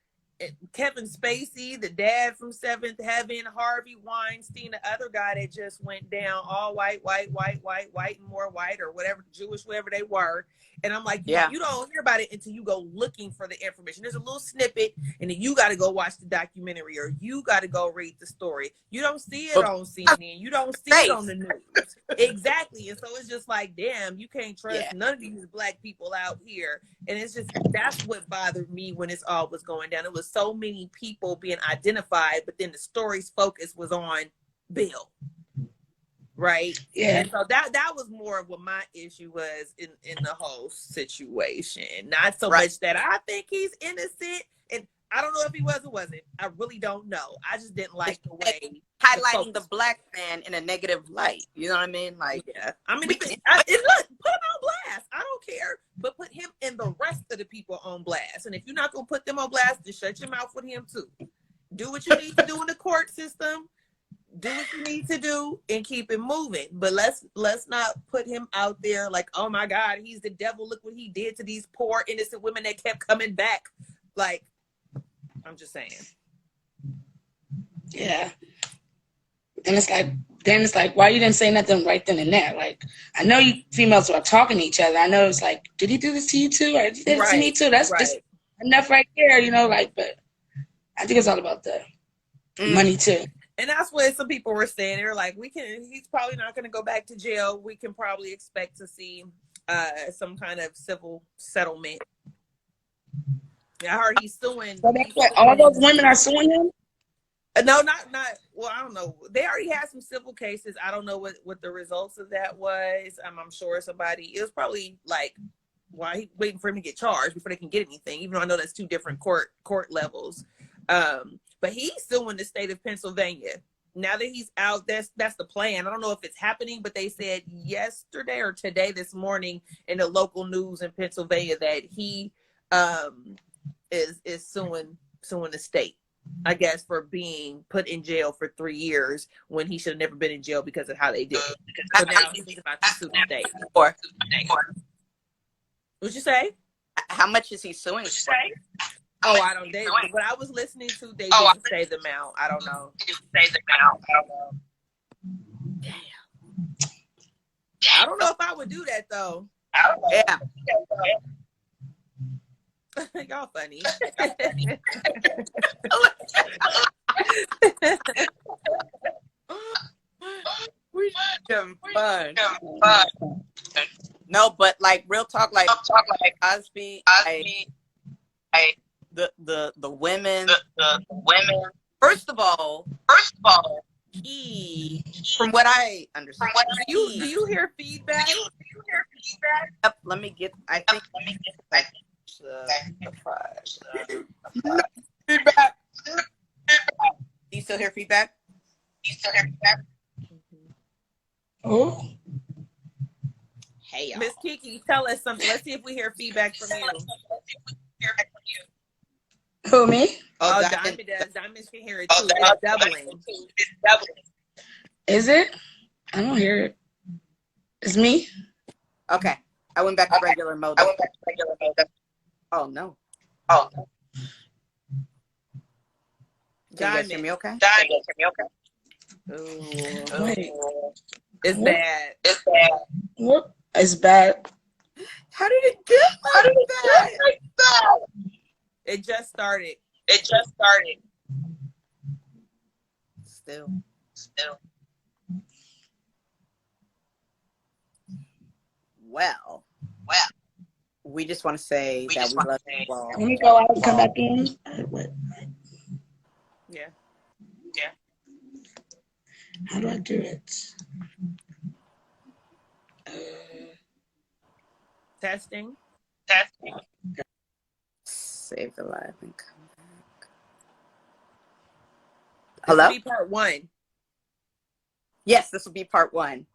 B: Kevin Spacey, the dad from Seventh Heaven, Harvey Weinstein, the other guy that just went down, all white, and more white, or whatever, Jewish, whatever they were. And I'm like, you don't hear about it until you go looking for the information. There's a little snippet, and then you got to go watch the documentary, or you got to go read the story. You don't see it on CNN. You don't see it on the news. Exactly. And so it's just like, damn, you can't trust none of these black people out here. And it's just, that's what bothered me when this all was going down. It was so many people being identified, but then the story's focus was on Bill. Right. Yeah. And so that was more of what my issue was in the whole situation. Not so much that I think he's innocent, and I don't know if he was or wasn't. I really don't know. I just didn't like the way
A: highlighting the black man in a negative light. You know what I mean? Like,
B: I mean, look, put him on blast. I don't care, but put him and the rest of the people on blast. And if you're not gonna put them on blast, just shut your mouth with him too. Do what you need to do in the court system. Do what you need to do and keep it moving. But let's not put him out there like, oh my God, he's the devil. Look what he did to these poor innocent women that kept coming back. Like, I'm just saying.
C: Yeah. And it's like, why you didn't say nothing right then and there? Like, I know you females were talking to each other. I know it's like, did he do this to you too? Or did he do this to me too? That's just enough right there, you know, like, but I think it's all about the money too.
B: And that's what some people were saying. They were like, he's probably not going to go back to jail. We can probably expect to see some kind of civil settlement. I heard he's suing.
C: So that's what all those women are suing him?
B: No, not. Well, I don't know. They already had some civil cases. I don't know what the results of that was. I'm sure somebody. It was probably like, why he waiting for him to get charged before they can get anything. Even though I know that's two different court levels. But he's suing the state of Pennsylvania. Now that he's out, that's the plan. I don't know if it's happening, but they said yesterday or today, this morning, in the local news in Pennsylvania that he is suing the state, I guess, for being put in jail for 3 years when he should have never been in jail because of how they did it. So now he's about to sue the state. What'd you say?
A: How much is he suing for?
B: Oh, I don't. What I was listening to, they didn't say the amount. I don't know. Damn. I don't know if I would do that though.
A: Yeah.
B: Y'all funny.
A: We having fun. No, but like real talk, like Cosby, the women. First of all, he, from what I understand,
B: do you hear feedback?
A: Yep, let me get. I think. Feedback. Do you still hear feedback?
C: Oh.
A: Hey, y'all.
B: Miss Kiki, tell us something. Let's see if we hear feedback from you.
C: Who, me?
B: Oh, Diamond does. Diamond can hear it too. It's doubling.
C: Is it? I don't hear it. It's me?
A: Okay. I went back to regular mode. Oh, no. Can you guys hear me okay?
B: Ooh.
C: Wait.
B: It's bad.
C: What? It's bad.
A: How did it get like that?
B: It just started.
A: Still. Well. We just want to say that we love you all.
C: Let me go out and come back in.
B: Yeah.
C: How do I do it?
B: Testing.
A: Save the live and come back.
B: This will
A: Hello?
B: be part 1.
A: Yes, this will be part 1.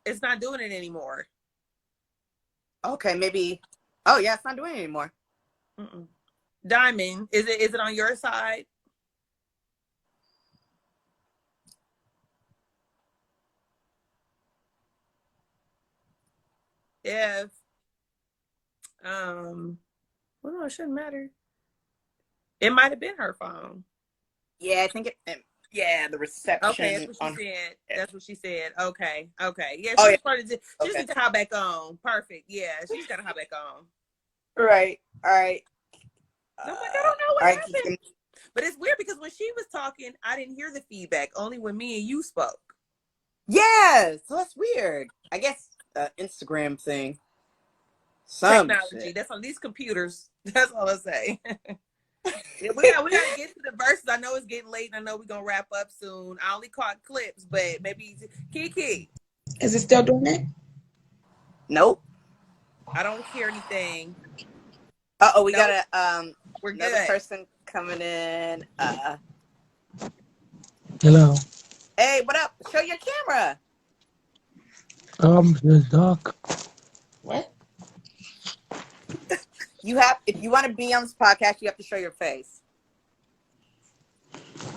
B: It's not doing it anymore.
A: Okay, maybe. Oh, yeah, it's not doing it anymore.
B: Mm-mm. Diamond, is it on your side? If well, no, it shouldn't matter. It might have been her phone.
A: Yeah, I think yeah, the reception.
B: Okay, that's what she said. That's what she said. Okay. Yeah,
A: Oh,
B: she's
A: yeah.
B: She needs to hop back on. Perfect. Yeah, she's got to hop back on.
A: Right. All right.
B: I'm like, I don't know what happened. But it's weird because when she was talking, I didn't hear the feedback. Only when me and you spoke.
A: Yeah, so that's weird. I guess Instagram thing.
B: Technology.
A: Shit.
B: That's on these computers. That's all I say. Yeah, we gotta get to the verses. I know it's getting late, and I know we're gonna wrap up soon. I only caught clips, but maybe Kiki.
C: Is it still doing it?
A: Nope.
B: I don't hear anything.
A: We got
B: We're
A: another
B: good.
A: person coming in.
D: Hello.
A: Hey, what up? Show your camera.
D: It's dark.
C: What?
A: If you want to be on this podcast, you have to show your face.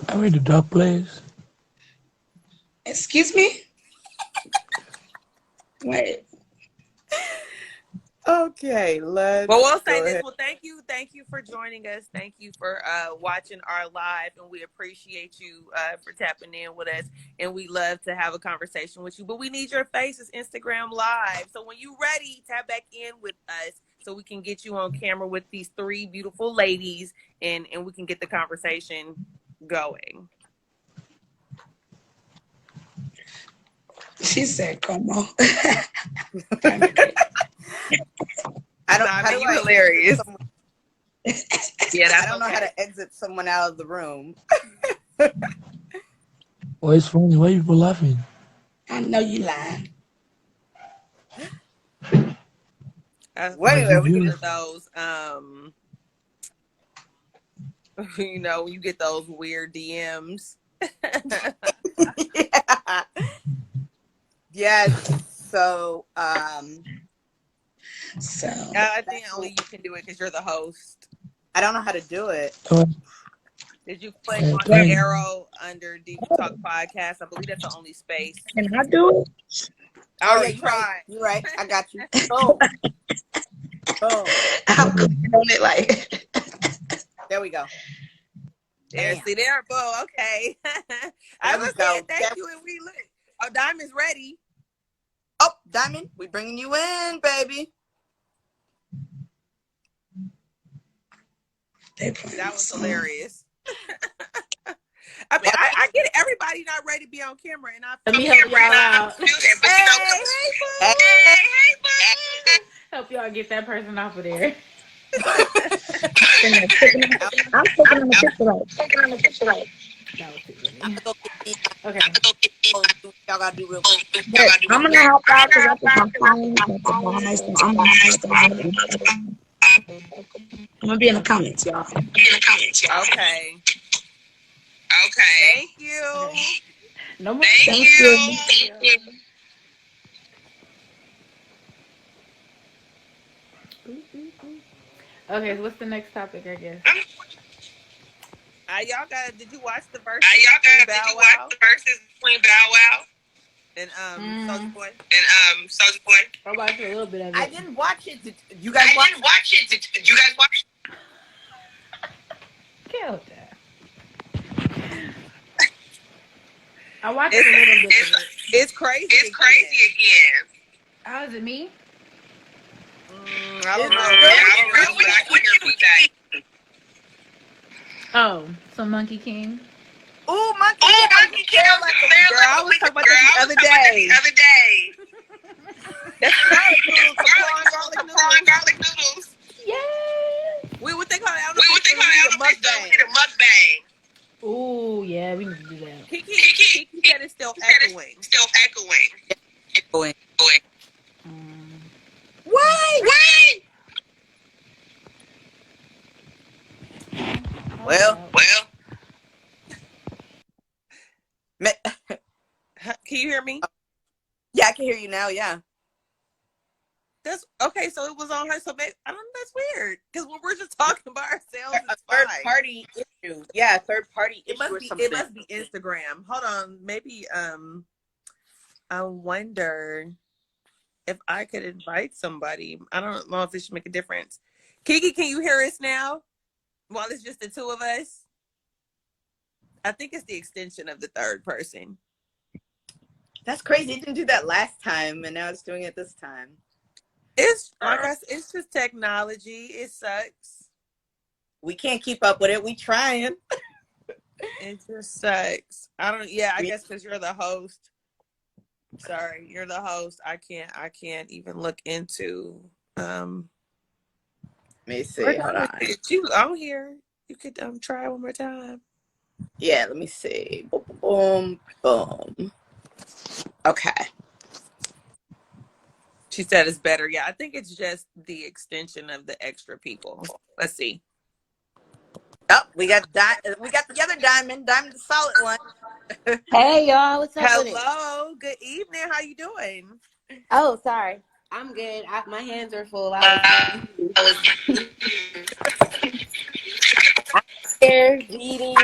D: I'm in the dark place.
C: Excuse me? Wait.
A: Okay, let's.
B: Well, we'll say this. Well, thank you for joining us. Thank you for watching our live, and we appreciate you for tapping in with us. And we love to have a conversation with you. But we need your faces, Instagram Live. So when you're ready, tap back in with us so we can get you on camera with these 3 beautiful ladies, and we can get the conversation going.
C: She said, "Come on."
A: I
B: Diamond, you hilarious. Yeah,
A: I don't know how to exit someone out of the room.
D: Well, it's funny. Why you people laughing?
C: I know you lying.
A: Anyway, we
B: get those. You know, you get those weird DMs.
A: Yeah. Yes. So,
B: I think only you can do it because you're the host.
A: I don't know how to do it.
B: Did you click on the arrow under Diva Talk Podcast? I believe that's the only space.
C: Can I do it?
A: Oh, yeah, you're right. I got you. Oh.
C: I'm clicking on it like.
A: There we go.
B: There, see there, boo. Okay. I was saying thank you, and we look. Oh, Diamond's ready.
A: Oh, Diamond, we bringing you in, baby.
B: That was hilarious. I mean, I get it. Everybody not ready to be on camera, and
E: let me help y'all out.
B: Hey,
E: help y'all get that person off of there.
C: I'm taking on the picture light.
E: That was too funny.
A: Okay. Y'all gotta do real quick.
C: I'm gonna help out because I think I'm gonna be in the comments, y'all.
B: Okay. Thank you.
E: No more.
C: Thank you.
E: Okay, so what's the next topic, I guess?
B: Did you watch the verses between Bow Wow and Soulja Boy?
E: I watched a little bit of it.
A: I didn't watch it. Did you guys watch it?
E: Killed that. I watched a little bit of it.
B: It's crazy again.
E: How is it me?
B: I don't know. I can't hear that.
E: Oh, so Monkey King.
A: Ooh, Monkey King.
B: Girl, I was talking about that the other day. That's right. Garlic noodles.
E: Yay!
B: What they call it? I don't know. We need a mukbang.
E: Ooh, yeah, we need to do that.
B: Kiki said it's still echoing. Wait. Well. Can you hear me?
A: Yeah, I can hear you now. Yeah.
B: That's okay. So it was on her. So maybe, I don't know. That's weird because when we're just talking about ourselves, it's
A: third
B: fine.
A: party issue. Yeah, third party issue or something.
B: It must be Instagram. Hold on. Maybe I wonder if I could invite somebody. I don't know if this should make a difference. Kiki, can you hear us now? While it's just the two of us? I think it's the extension of the third person.
A: That's crazy. It didn't do that last time, and now it's doing it this time.
B: It's like it's just technology. It sucks.
A: We can't keep up with it. We trying.
B: It just sucks. I guess because you're the host. Sorry, you're the host. I can't even look into
A: Let me see. Hold on.
B: You on here. You could try one more time.
A: Yeah, let me see. Boom, boom. Okay.
B: She said it's better. Yeah, I think it's just the extension of the extra people. Let's see.
A: Oh, we got the other Diamond. Diamond, the solid one.
F: Hey y'all, what's up?
B: Hello, good evening. How you doing?
F: Oh, sorry. I'm good. My hands are full. I was there eating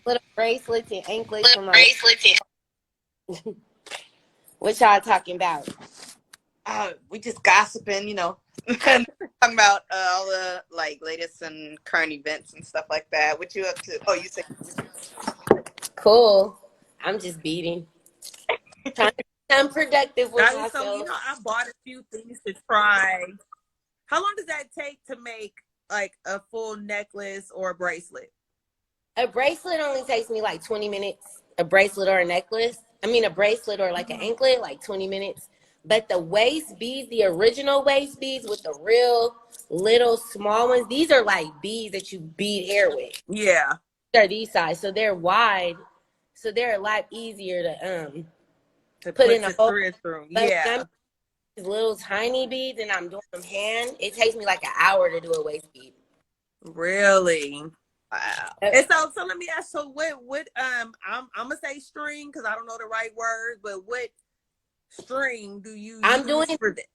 F: little bracelets and anklets from what y'all talking about?
A: We just gossiping, talking about all the latest and current events and stuff like that. What you up to? Oh, you said
F: cool. I'm just beating. Trying to become productive with myself.
B: So I bought a few things to try. How long does that take to make like a full necklace or a bracelet?
F: A bracelet only takes me like 20 minutes. A bracelet or a necklace. I mean, a bracelet or like an anklet, like 20 minutes. But the waist beads, the original waist beads with the real little small ones, these are like beads that you bead hair with.
B: Yeah.
F: They're these size, so they're wide, so they're a lot easier to put in a hole.
B: Through.
F: But
B: Yeah.
F: these little tiny beads, and I'm doing them hand. It takes me like an hour to do a waist bead.
B: Really?
A: Wow.
B: And so let me ask. So what I'm gonna say string because I don't know the right word, but what string do you use for that?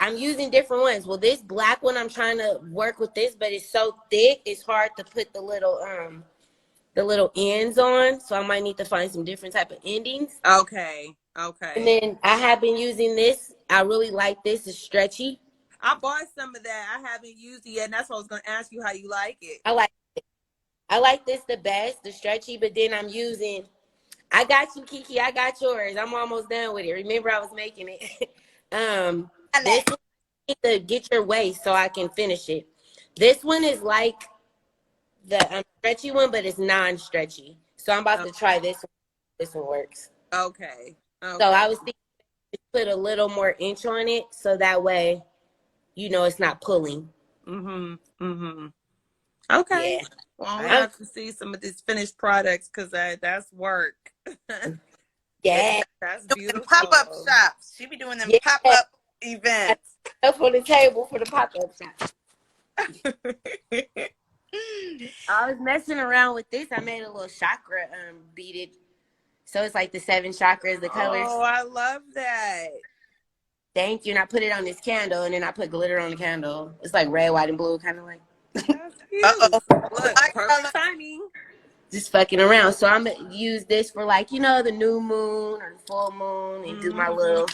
F: I'm using different ones. Well, this black one, I'm trying to work with this, but it's so thick, it's hard to put the little ends on. So I might need to find some different type of endings.
B: Okay. Okay.
F: And then I have been using this. I really like this. It's stretchy.
B: I bought some of that. I haven't used it yet, and that's what I was gonna ask you how you like it.
F: I like this the best, the stretchy, but then I'm using, I got you, Kiki, I got yours. I'm almost done with it. Remember, I was making it. This one, you need to get your waist so I can finish it. This one is like the stretchy one, but it's non-stretchy. So I'm about to try this one. This one works.
B: Okay.
F: So I was thinking to put a little more inch on it so that way, you know, it's not pulling.
B: Okay.
F: Yeah.
B: Well, I'm gonna have to see some of these finished products because that's work.
F: Yeah.
B: That's beautiful.
A: Pop-up shops. She be doing them pop-up events.
F: Up on the table for the pop-up shop. I was messing around with this. I made a little chakra beaded. So it's like the 7 chakras, the colors.
B: Oh, I love that.
F: Thank you. And I put it on this candle, and then I put glitter on the candle. It's like red, white, and blue, kind of like.
B: That's cute.
A: Uh-oh.
B: Look, perfect timing.
F: Just fucking around. So I'm going to use this for like, you know, the new moon or the full moon and do my little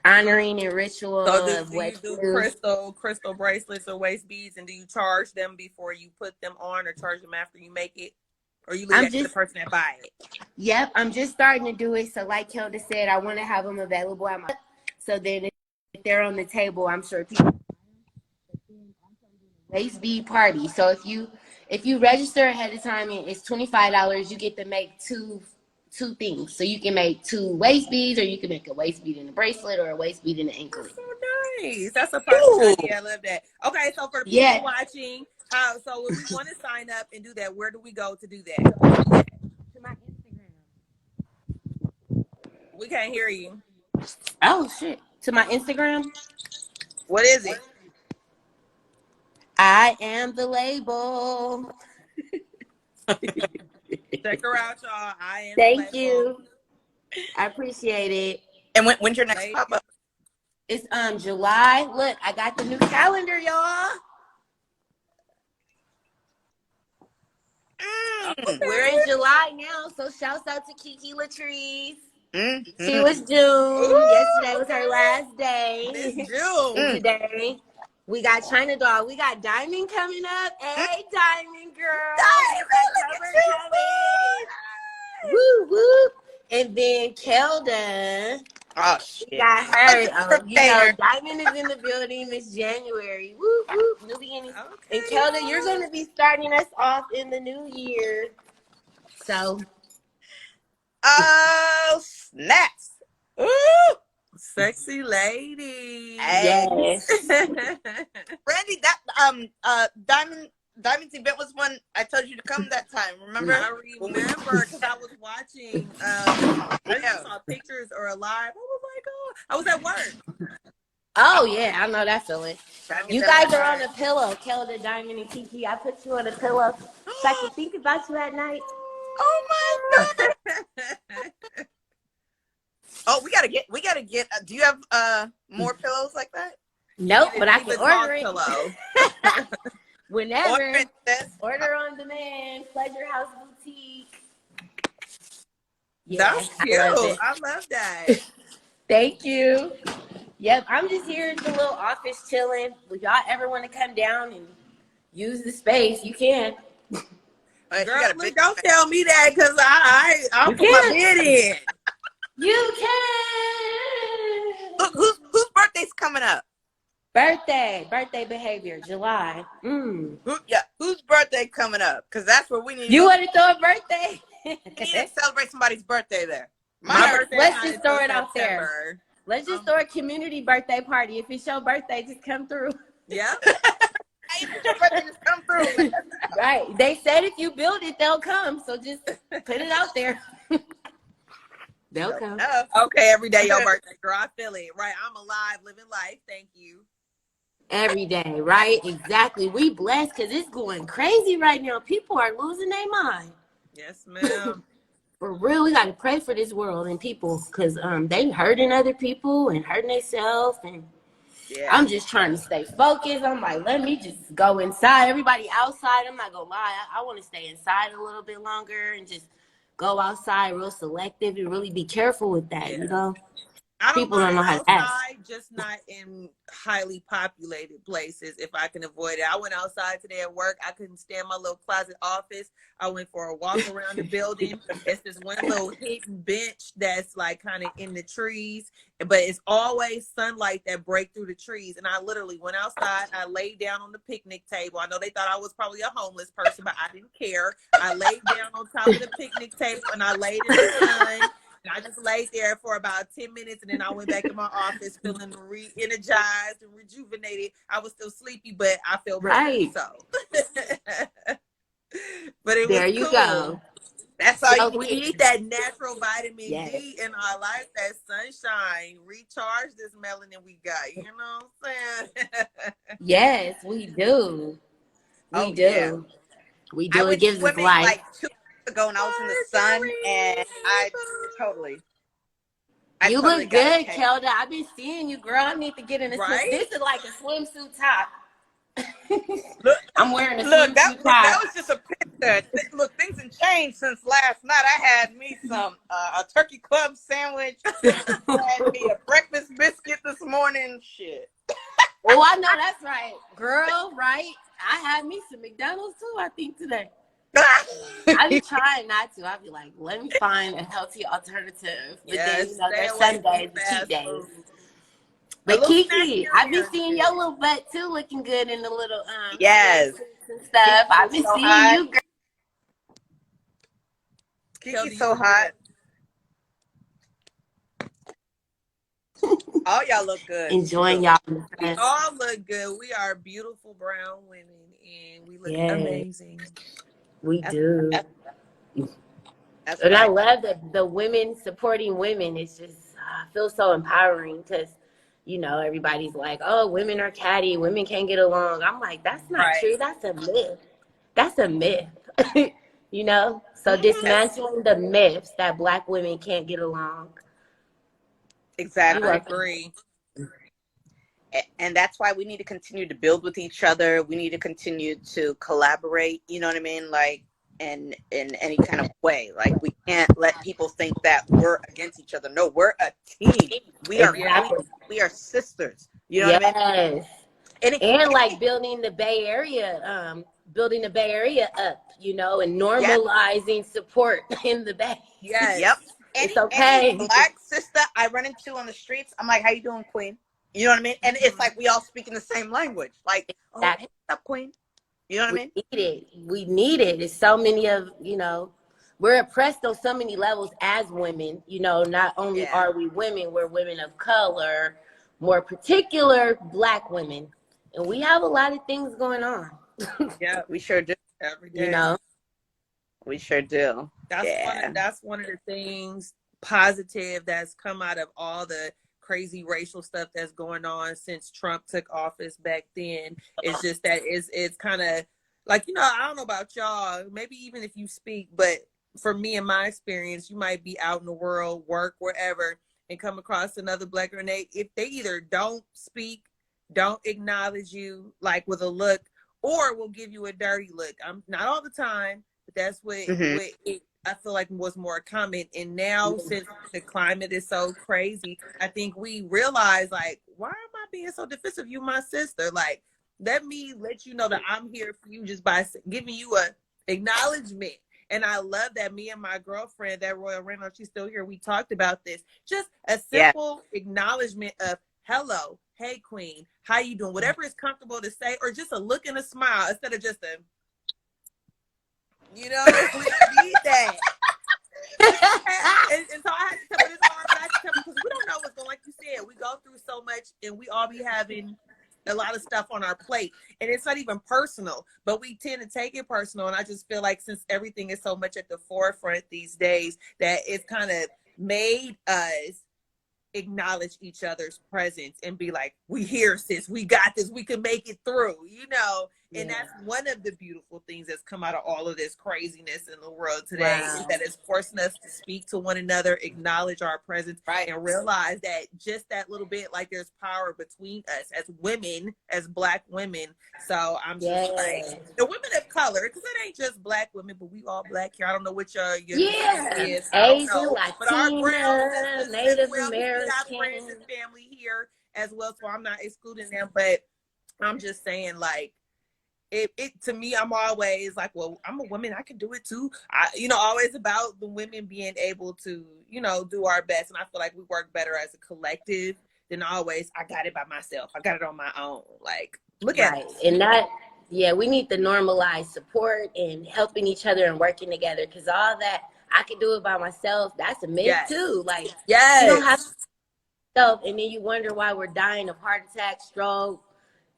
F: honoring and ritual
B: of what you do. Crystal bracelets or waist beads, and do you charge them before you put them on or charge them after you make it? Or you leave that to the person that buy it? Yep,
F: I'm just starting to do it. So like Kelda said, I want to have them available at my, so then if they're on the table, I'm sure people waist bead party. So if you register ahead of time, it's $25. You get to make two things. So you can make 2 waist beads, or you can make a waist bead in a bracelet or a waist bead in an anklet.
B: That's so nice. That's a perfect idea. I love that. Okay, so for the people watching, so if we want to sign up and do that, where do we go to do that?
F: To my Instagram.
B: We can't hear you.
F: Oh shit. To my Instagram.
B: What is it?
F: I am the label.
B: Check her out, y'all. I am.
F: Thank you. I appreciate it.
A: And when's your next pop-up?
F: It's July. Look, I got the new calendar, y'all. We're in July now, so shouts out to Kiki Latrice. She was June. Yesterday was her last day.
B: It's June.
F: Today we got China Doll. We got Diamond coming up. Hey, Diamond girl. Woo woo. And then Kelda.
A: Oh shit.
F: We got her. You know, Diamond is in the building. Miss January. Woo woo. New beginnings. Okay. And Kelda, you're going to be starting us off in the new year. So.
A: Oh snaps! Ooh,
B: sexy lady.
F: Yes.
A: Randy, that Diamond's event was one I told you to come that time. Remember?
B: I remember because I was watching. I just saw pictures or a live. I was like, oh, I was at work.
F: Oh yeah, I know that feeling. You guys are on a pillow, Kelda, Diamond, and Kiki. I put you on a pillow so I can think about you at night.
A: Oh my god! Oh, we gotta get. Do you have more pillows like that?
F: Nope, but I can order it.
B: Pillow.
F: Whenever. Order on demand. Pleasure House Boutique.
B: Yeah, that's cute. I love that.
F: Thank you. Yep, I'm just here in the little office chilling. If y'all ever want to come down and use the space, you can.
B: Girl, don't tell me that because I'll put my bid in.
F: You can.
A: Look, whose birthday's coming up?
F: Birthday behavior, July.
A: Yeah, whose birthday coming up? Because that's where we need.
F: You want to throw a birthday?
A: We need to celebrate somebody's birthday there.
F: My birthday. Let's just throw it out there. Let's just throw a community birthday party. If it's your birthday, just come through.
B: Yeah.
A: Hey, if it's your birthday, just come through, man.
F: Right. They said if you build it, they'll come. So just put it out there. They'll come.
B: Okay, every day your birthday, girl. I feel it. Right. I'm alive, living life. Thank you.
F: Every day, right? Exactly. We blessed because it's going crazy right now. People are losing their mind.
B: Yes, ma'am.
F: For real, we got to pray for this world and people because they hurting other people and hurting themselves. And I'm just trying to stay focused. I'm like, let me just go inside. Everybody outside, I'm not going to lie. I want to stay inside a little bit longer and just go outside real selective and really be careful with that, you know? People don't know how to act.
B: Just not in highly populated places if I can avoid it. I went outside today at work. I couldn't stand my little closet office. I went for a walk around the building. It's this one little hidden bench that's like kind of in the trees, but it's always sunlight that break through the trees. And I literally went outside. I laid down on the picnic table. I know they thought I was probably a homeless person, but I didn't care. I laid down on top of the picnic table and I laid in the sun. And I just laid there for about 10 minutes, and then I went back to my office feeling re-energized and rejuvenated. I was still sleepy, but I feel better. So, but it
F: there
B: was
F: you
B: cool.
F: Go.
B: That's all we need, that natural vitamin D in our life, that sunshine. Recharge this melanin we got. You know what I'm saying?
F: Yes, we do. We do. Yeah. We do. It gives us life.
A: Like 2 weeks ago, and I was in the sun, and I totally
F: look good, Kelda. I've been seeing you, girl. I need to get in a swim. This is like a swimsuit top. I'm wearing a swimsuit top.
A: That was just a picture. Look, things have changed since last night. I had me some a turkey club sandwich. I had me a breakfast biscuit this morning. Shit.
F: Oh, I know that's right, girl. Right? I had me some McDonald's too. I think today. I be trying not to. I be like, let me find a healthy alternative. But then, you know, there's Sundays, the cheat days. But Kiki, I be seeing your little butt too, looking good in the little
A: yes
F: and stuff. I be seeing you, girl.
A: Kiki's so hot. All y'all look good.
F: Enjoying y'all.
B: We all look good. We are beautiful brown women, and we look amazing.
F: We do. And I love the women supporting women. It's just, I feel so empowering because, you know, everybody's like, oh, women are catty. Women can't get along. I'm like, that's not true. That's a myth. That's a myth. You know? So dismantling the myths that Black women can't get along.
A: Exactly.
B: I agree.
A: And that's why we need to continue to build with each other. We need to continue to collaborate, you know what I mean? Like, in any kind of way. Like, we can't let people think that we're against each other. No, we're a team. We are sisters. You know what I mean?
F: And like building the Bay Area up, you know, and normalizing support in the Bay.
A: Yes. Yep.
F: It's okay.
A: Any Black sister I run into on the streets, I'm like, how you doing, Queen? You know what I mean? And it's like we all speak in the same language. Like, oh, hey, what's up, Queen? You know what I mean?
F: We need it. It's so many of, you know, we're oppressed on so many levels as women. You know, not only are we women, we're women of color, more particular Black women. And we have a lot of things going on.
A: Yeah, we sure do.
B: Every day.
F: You know?
A: We sure do.
B: That's one of the things positive that's come out of all the crazy racial stuff that's going on since Trump took office back then. It's just that it's kind of like, you know, I don't know about y'all, maybe even if you speak, but for me, in my experience, you might be out in the world, work, wherever, and come across another Black girl, and if they either don't speak, don't acknowledge you like with a look, or will give you a dirty look. Not all the time, but that's what I feel like was more common. And now, since the climate is so crazy, I think we realize, like, why am I being so defensive? You my sister. Like, let me let you know that I'm here for you just by giving you a acknowledgement. And I love that me and my girlfriend, that Royal Reynolds, she's still here, we talked about this. Just a simple acknowledgement of, hello, hey, Queen, how you doing? Whatever is comfortable to say, or just a look and a smile instead of just a, you know, we need that. and so I had to tell her this hard, but I had to tell her because we don't know what's going, like you said, be having a lot of stuff on our plate, and it's not even personal, but we tend to take it personal. And I just feel like since everything is so much at the forefront these days, that it's kind of made us acknowledge each other's presence and be like, we here, sis, we got this, we can make it through, you know. And that's one of the beautiful things that's come out of all of this craziness in the world today, is that it's forcing us to speak to one another, acknowledge our presence, and realize that just that little bit, like there's power between us as women, as Black women. So I'm just like, the women of color, because it ain't just Black women, but we all Black here. I don't know what your is.
F: Asian,
B: Latina, but our brown
F: Native
B: well,
F: American.
B: we have friends and family here as well, so I'm not excluding them, but I'm just saying, like, it to me, I'm always like, well, I'm a woman, I can do it too. Always about the women being able to, do our best. And I feel like we work better as a collective than always, I got it by myself. I got it on my own. Like, look at it.
F: And that, we need to normalize support and helping each other and working together. Because all that, I can do it by myself, that's a myth too. Like, you don't have to, and then you wonder why we're dying of heart attack, stroke,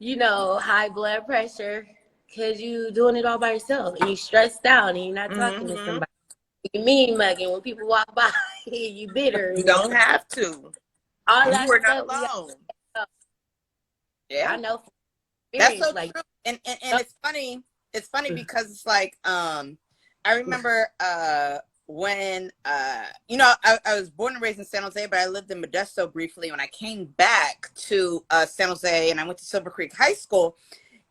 F: high blood pressure. Because you doing it all by yourself, and you stressed out, and you're not talking to somebody. You mean mugging when people walk by, you bitter.
B: You don't have to.
F: All that
B: are not alone.
F: Yeah, I know.
A: That's so true. And it's funny. It's funny because it's like I remember when I was born and raised in San Jose, but I lived in Modesto briefly. When I came back to San Jose, and I went to Silver Creek High School.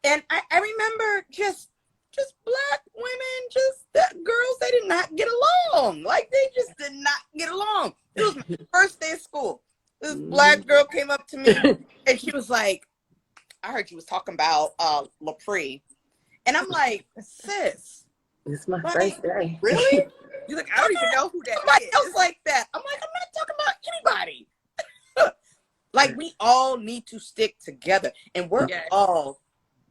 A: And I remember just Black women, girls, they did not get along. Like, they just did not get along. It was my first day of school. This Black girl came up to me, and she was like, I heard you was talking about Latrice. And I'm like, sis.
F: It's my first day.
A: Really?
B: You're like, I don't even know who that
A: Somebody
B: is.
A: else like that. I'm like, I'm not talking about anybody. Like, we all need to stick together. And we're all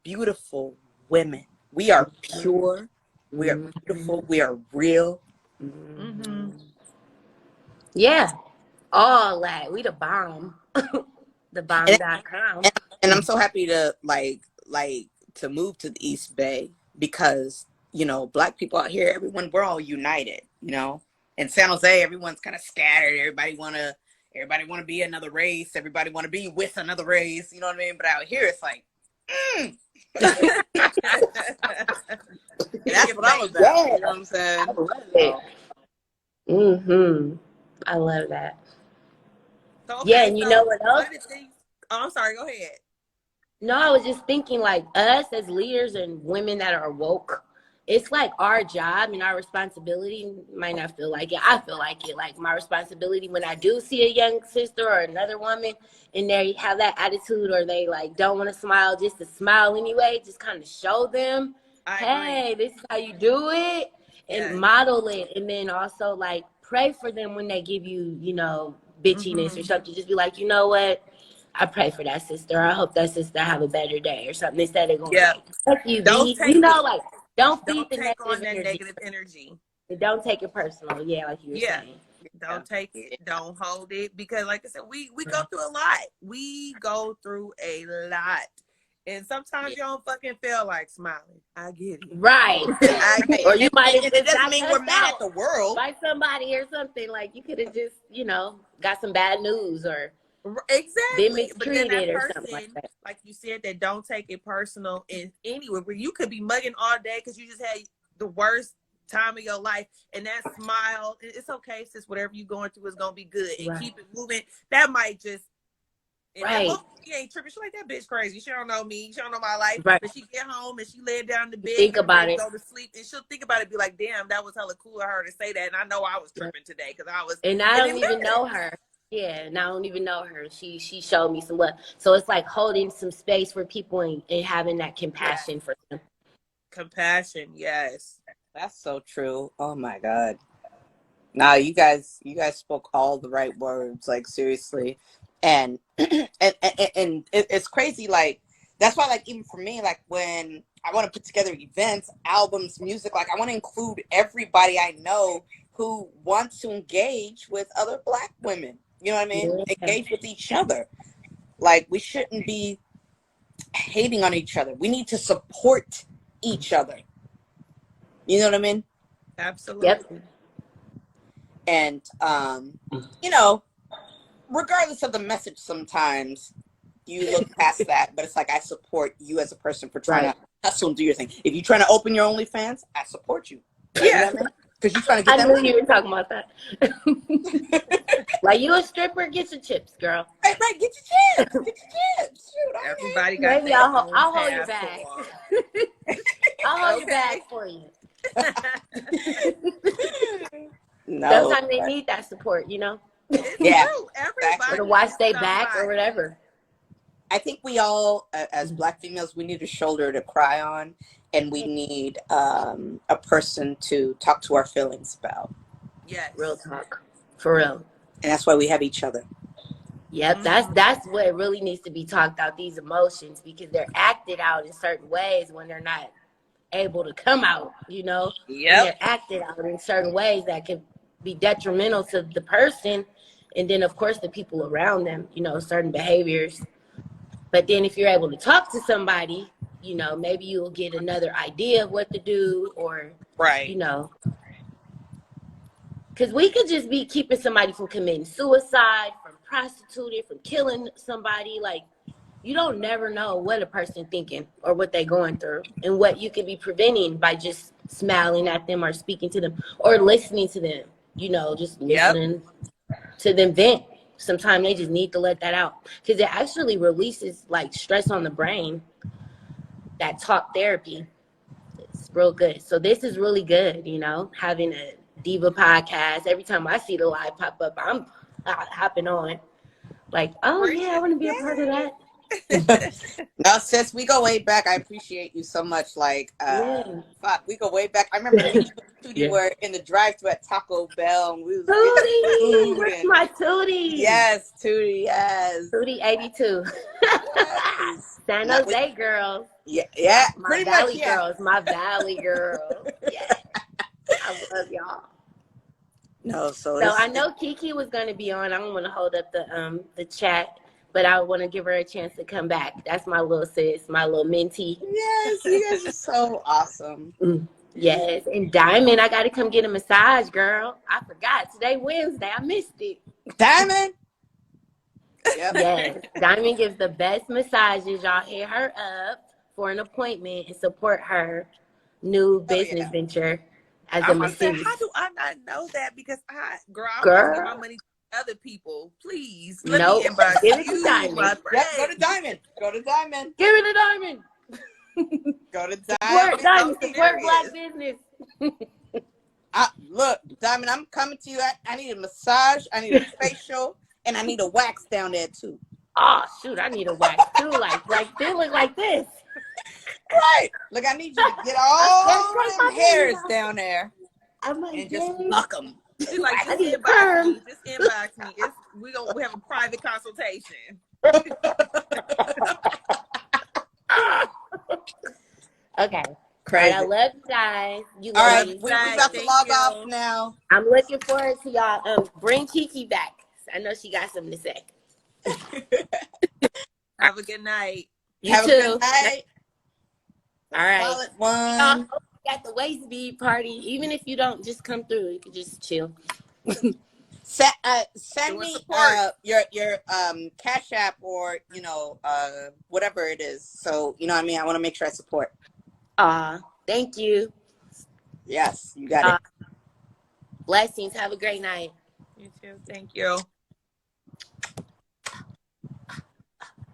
A: beautiful women. We are pure. We are beautiful. We are real.
F: Yeah. All that. We the bomb. The bomb.com.
A: And I'm so happy to to move to the East Bay because, Black people out here, we're all united, In San Jose, everyone's kind of scattered. Everybody wanna be another race. Everybody wanna be with another race. You know what I mean? But out here, it's like, That's what I'm about. You know what I'm saying?
F: I love it. I love that.
B: So, okay,
F: and you know what else?
B: I'm sorry, go ahead.
F: No, I was just thinking, like, us as leaders and women that are woke, it's like our job and our responsibility. You might not feel like it. I feel like it. Like, my responsibility when I do see a young sister or another woman and they have that attitude, or they like don't want to smile just to smile anyway, just kind of show them, hey, this is how you do it, and model it. And then also, like, pray for them when they give you, bitchiness or something. Just be like, you know what? I pray for that sister. I hope that sister have a better day or something, instead of going, fuck you, don't feed the
B: negative energy.
F: Don't take it personal. Yeah, like you were saying.
B: Don't take it. Don't hold it. Because, like I said, we go through a lot. We go through a lot. And sometimes you don't fucking feel like smiling. I get it.
F: Right. Or you might have
A: it doesn't mean we're mad at the world.
F: By somebody or something. Like, you could have just, got some bad news or been mistreated or something like that.
B: Like you said, that don't take it personal in anywhere where you could be mugging all day because you just had the worst time of your life, and that smile, it's okay, sis, whatever you're going through is gonna be good, and keep it moving. That might just she ain't tripping. She like, that bitch crazy. She don't know me. She don't know my life. But she get home and she lay down in the bed,
F: think about it,
B: go to sleep, and she'll think about it, be like, damn, that was hella cool of her to say that. And I know I was tripping today because I was.
F: And I don't even know her. Yeah, and I don't even know her. She showed me some love. So it's like holding some space for people and having that compassion for them.
B: Compassion, yes.
A: That's so true. Oh my God. Nah, you guys spoke all the right words, like, seriously. And it's crazy, like, that's why, like, even for me, like, when I want to put together events, albums, music, like, I want to include everybody I know who wants to engage with other Black women. You know what I mean? Engage with each other. Like, we shouldn't be hating on each other. We need to support each other. You know what I mean?
B: Absolutely.
F: Yep.
A: And, you know, regardless of the message, sometimes you look past that, but it's like, I support you as a person for trying to hustle and do your thing. If you're trying to open your OnlyFans, I support you.
B: Yeah.
A: You know what I mean? Because you're trying to get
F: I
A: that
F: knew
A: money.
F: you were talking about that. Like, you a stripper, get your chips, girl.
A: Right, get your chips. Get your chips. Shoot,
B: everybody got
F: Maybe
B: their
F: I'll
B: own
F: hold your
B: path
F: bag.
B: for.
F: I'll hold your bag for you.
A: No.
F: Sometimes they need that support, you know?
B: It's
A: Yeah,
B: true. Everybody
F: Or to watch
B: needs
F: they back or
B: somebody.
F: whatever.
A: I think we all, as Black females, we need a shoulder to cry on, and we need a person to talk to our feelings about.
B: Yes.
F: Real talk. For real.
A: And that's why we have each other.
F: Yep, that's what really needs to be talked out, these emotions, because they're acted out in certain ways when they're not able to come out, you know?
B: Yep.
F: When they're acted out in certain ways that can be detrimental to the person, and then, of course, the people around them, you know, certain behaviors. But then if you're able to talk to somebody, you know, maybe you'll get another idea of what to do, or, you know. Because we could just be keeping somebody from committing suicide, from prostituting, from killing somebody. Like, you don't never know what a person thinking or what they're going through, and what you could be preventing by just smiling at them or speaking to them or listening to them, you know, just listening to them vent. Sometimes they just need to let that out, because it actually releases like stress on the brain. That talk therapy, it's real good. So this is really good, you know, having a Diva podcast. Every time I see the live pop up, I'm hopping on. Like, oh yeah, I want to be a part of that.
A: No, sis, we go way back. I appreciate you so much. Like, fuck, we go way back. I remember me and Tootie were in the drive-thru at Taco Bell, and we was
F: Tootie, where's my Tootie?
A: Yes, Tootie, yes.
F: Tootie 82.
A: Yes.
F: San Jose girls.
A: Yeah,
F: my
A: pretty
F: Valley
A: much, yeah.
F: girls, my Valley girls. Yeah, I love y'all.
A: No, so
F: I know Kiki was going to be on. I don't want to hold up the chat, but I want to give her a chance to come back. That's my little sis, my little mentee.
A: Yes, you guys are so awesome.
F: Yes, and Diamond, I got to come get a massage, girl. I forgot. Today Wednesday. I missed it.
A: Diamond? Yep.
F: Yes, Diamond gives the best massages. Y'all hit her up for an appointment and support her new business venture as a masseuse.
B: How do I not know that? Because I give my money to other people. Please, let me inbox
F: give it to Diamond.
A: Yep, go to Diamond. Go to Diamond.
F: Give it to Diamond.
A: Go to
F: Support
A: Diamond.
F: Diamond. Support Black business.
A: Look, Diamond, I'm coming to you. I need a massage. I need a facial. And I need a wax down there, too.
F: Oh, shoot. I need a wax, too. Like they look like this.
A: Right. Look, I need you to get all them hairs down there and just pluck them.
B: She's like, just inbox me. Just inbox me. We have a private consultation.
F: Okay.
A: Crazy.
F: Right, I love you guys.
A: All right, we about to log off now.
F: I'm looking forward to y'all. Bring Kiki back. I know she got something to say.
B: Have a good night.
F: You too.
A: A good night.
F: All right.
A: Solid one.
F: Y'all got the waist bead party. Even if you don't just come through, you can just chill.
A: Send me your Cash App or whatever it is. So you know what I mean. I want to make sure I support.
F: Thank you.
A: Yes, you got it.
F: Blessings. Have a great night.
B: You too. Thank you.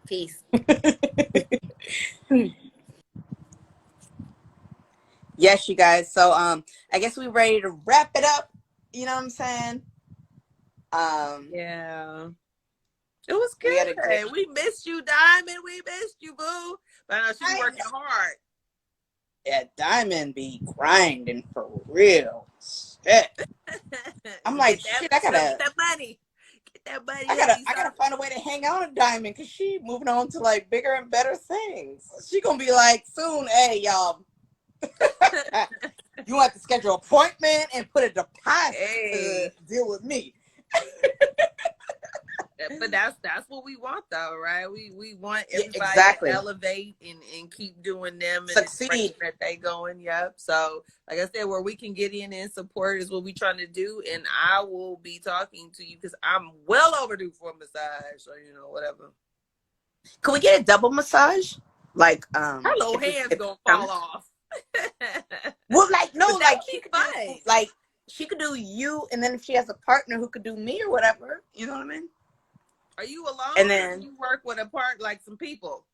F: Peace.
A: Yes, you guys. So I guess we're ready to wrap it up. You know what I'm saying?
B: Yeah. It was good. We missed you, Diamond. We missed you, boo. But I know she's working hard.
A: Yeah, Diamond be grinding for real. Shit. I'm like, shit, I gotta
B: get that money. Get that money.
A: I gotta find a way to hang out with Diamond because she moving on to like bigger and better things. She gonna be like soon, hey y'all. You want to schedule an appointment and put a deposit to deal with me.
B: But that's what we want, though, right? We want everybody
A: exactly.
B: to elevate and keep doing them and
A: succeed
B: that they going. Yep. So, like I said, where we can get in and support is what we trying to do, and I will be talking to you because I'm well overdue for a massage. So whatever.
A: Can we get a double massage? Like
B: her little hands gonna fall off.
A: Well, like no, like
B: she
A: could do you, and then if she has a partner who could do me or whatever, you know what I mean?
B: Are you alone?
A: And then
B: or do you work with some people?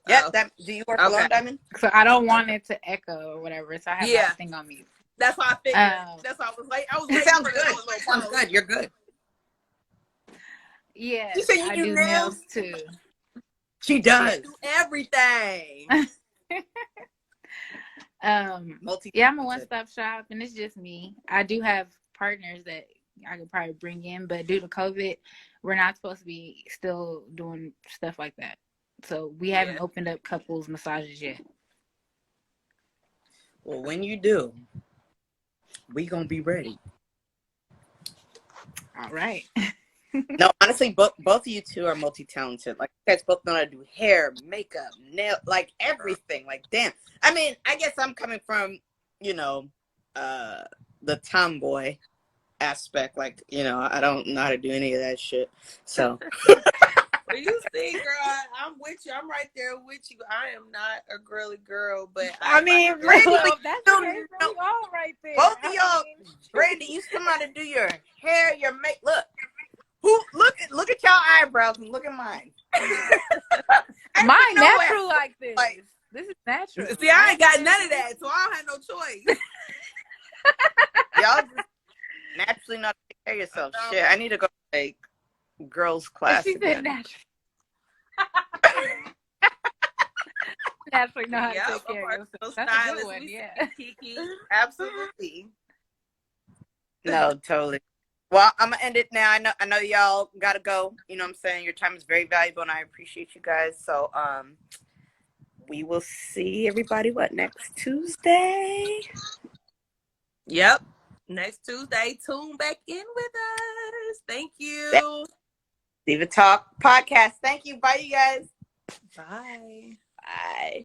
A: Yeah, do you work alone, Diamond?
E: So I don't want it to echo or whatever, so I have that thing on mute.
B: That's why I figured. That's why I was like,
A: it sounds good. Sounds good. You're good.
E: Yeah,
A: you say you do
E: nails too.
A: She does.
B: I do everything.
E: Yeah, I'm a one-stop shop, and it's just me. I do have partners that I could probably bring in, but due to COVID, we're not supposed to be still doing stuff like that. So we haven't opened up couples massages yet.
A: Well, when you do, we gonna be ready.
E: All right.
A: No, honestly, both of you two are multi-talented. Like, you guys both know how to do hair, makeup, nail, like everything. Like, damn. I mean, I guess I'm coming from, the tomboy aspect. Like, I don't know how to do any of that shit. So.
B: Well, you see, girl, I'm with you. I'm right there with you. I am not a girly girl, but
E: I mean,
A: Brandy,
E: that's okay. All right there.
A: Both of y'all, Brandy, you still know how to do your hair, your make. Look at y'all eyebrows and look at mine.
E: Mine natural like this. This is natural.
B: See, I ain't got none of that, so I don't have no choice.
A: Y'all just naturally know how to take care of yourself. Shit, I need to go take girls class
E: she
A: again.
E: said natural. Naturally know how to take care of yourself. That's a good one, yeah.
B: Kiki, absolutely.
A: No, totally. Well, I'm gonna end it now. I know y'all gotta go. You know what I'm saying? Your time is very valuable and I appreciate you guys. So we will see everybody next Tuesday?
B: Yep. Next Tuesday. Tune back in with us. Thank you.
A: Diva Talk Podcast. Thank you. Bye, you guys.
B: Bye.
A: Bye.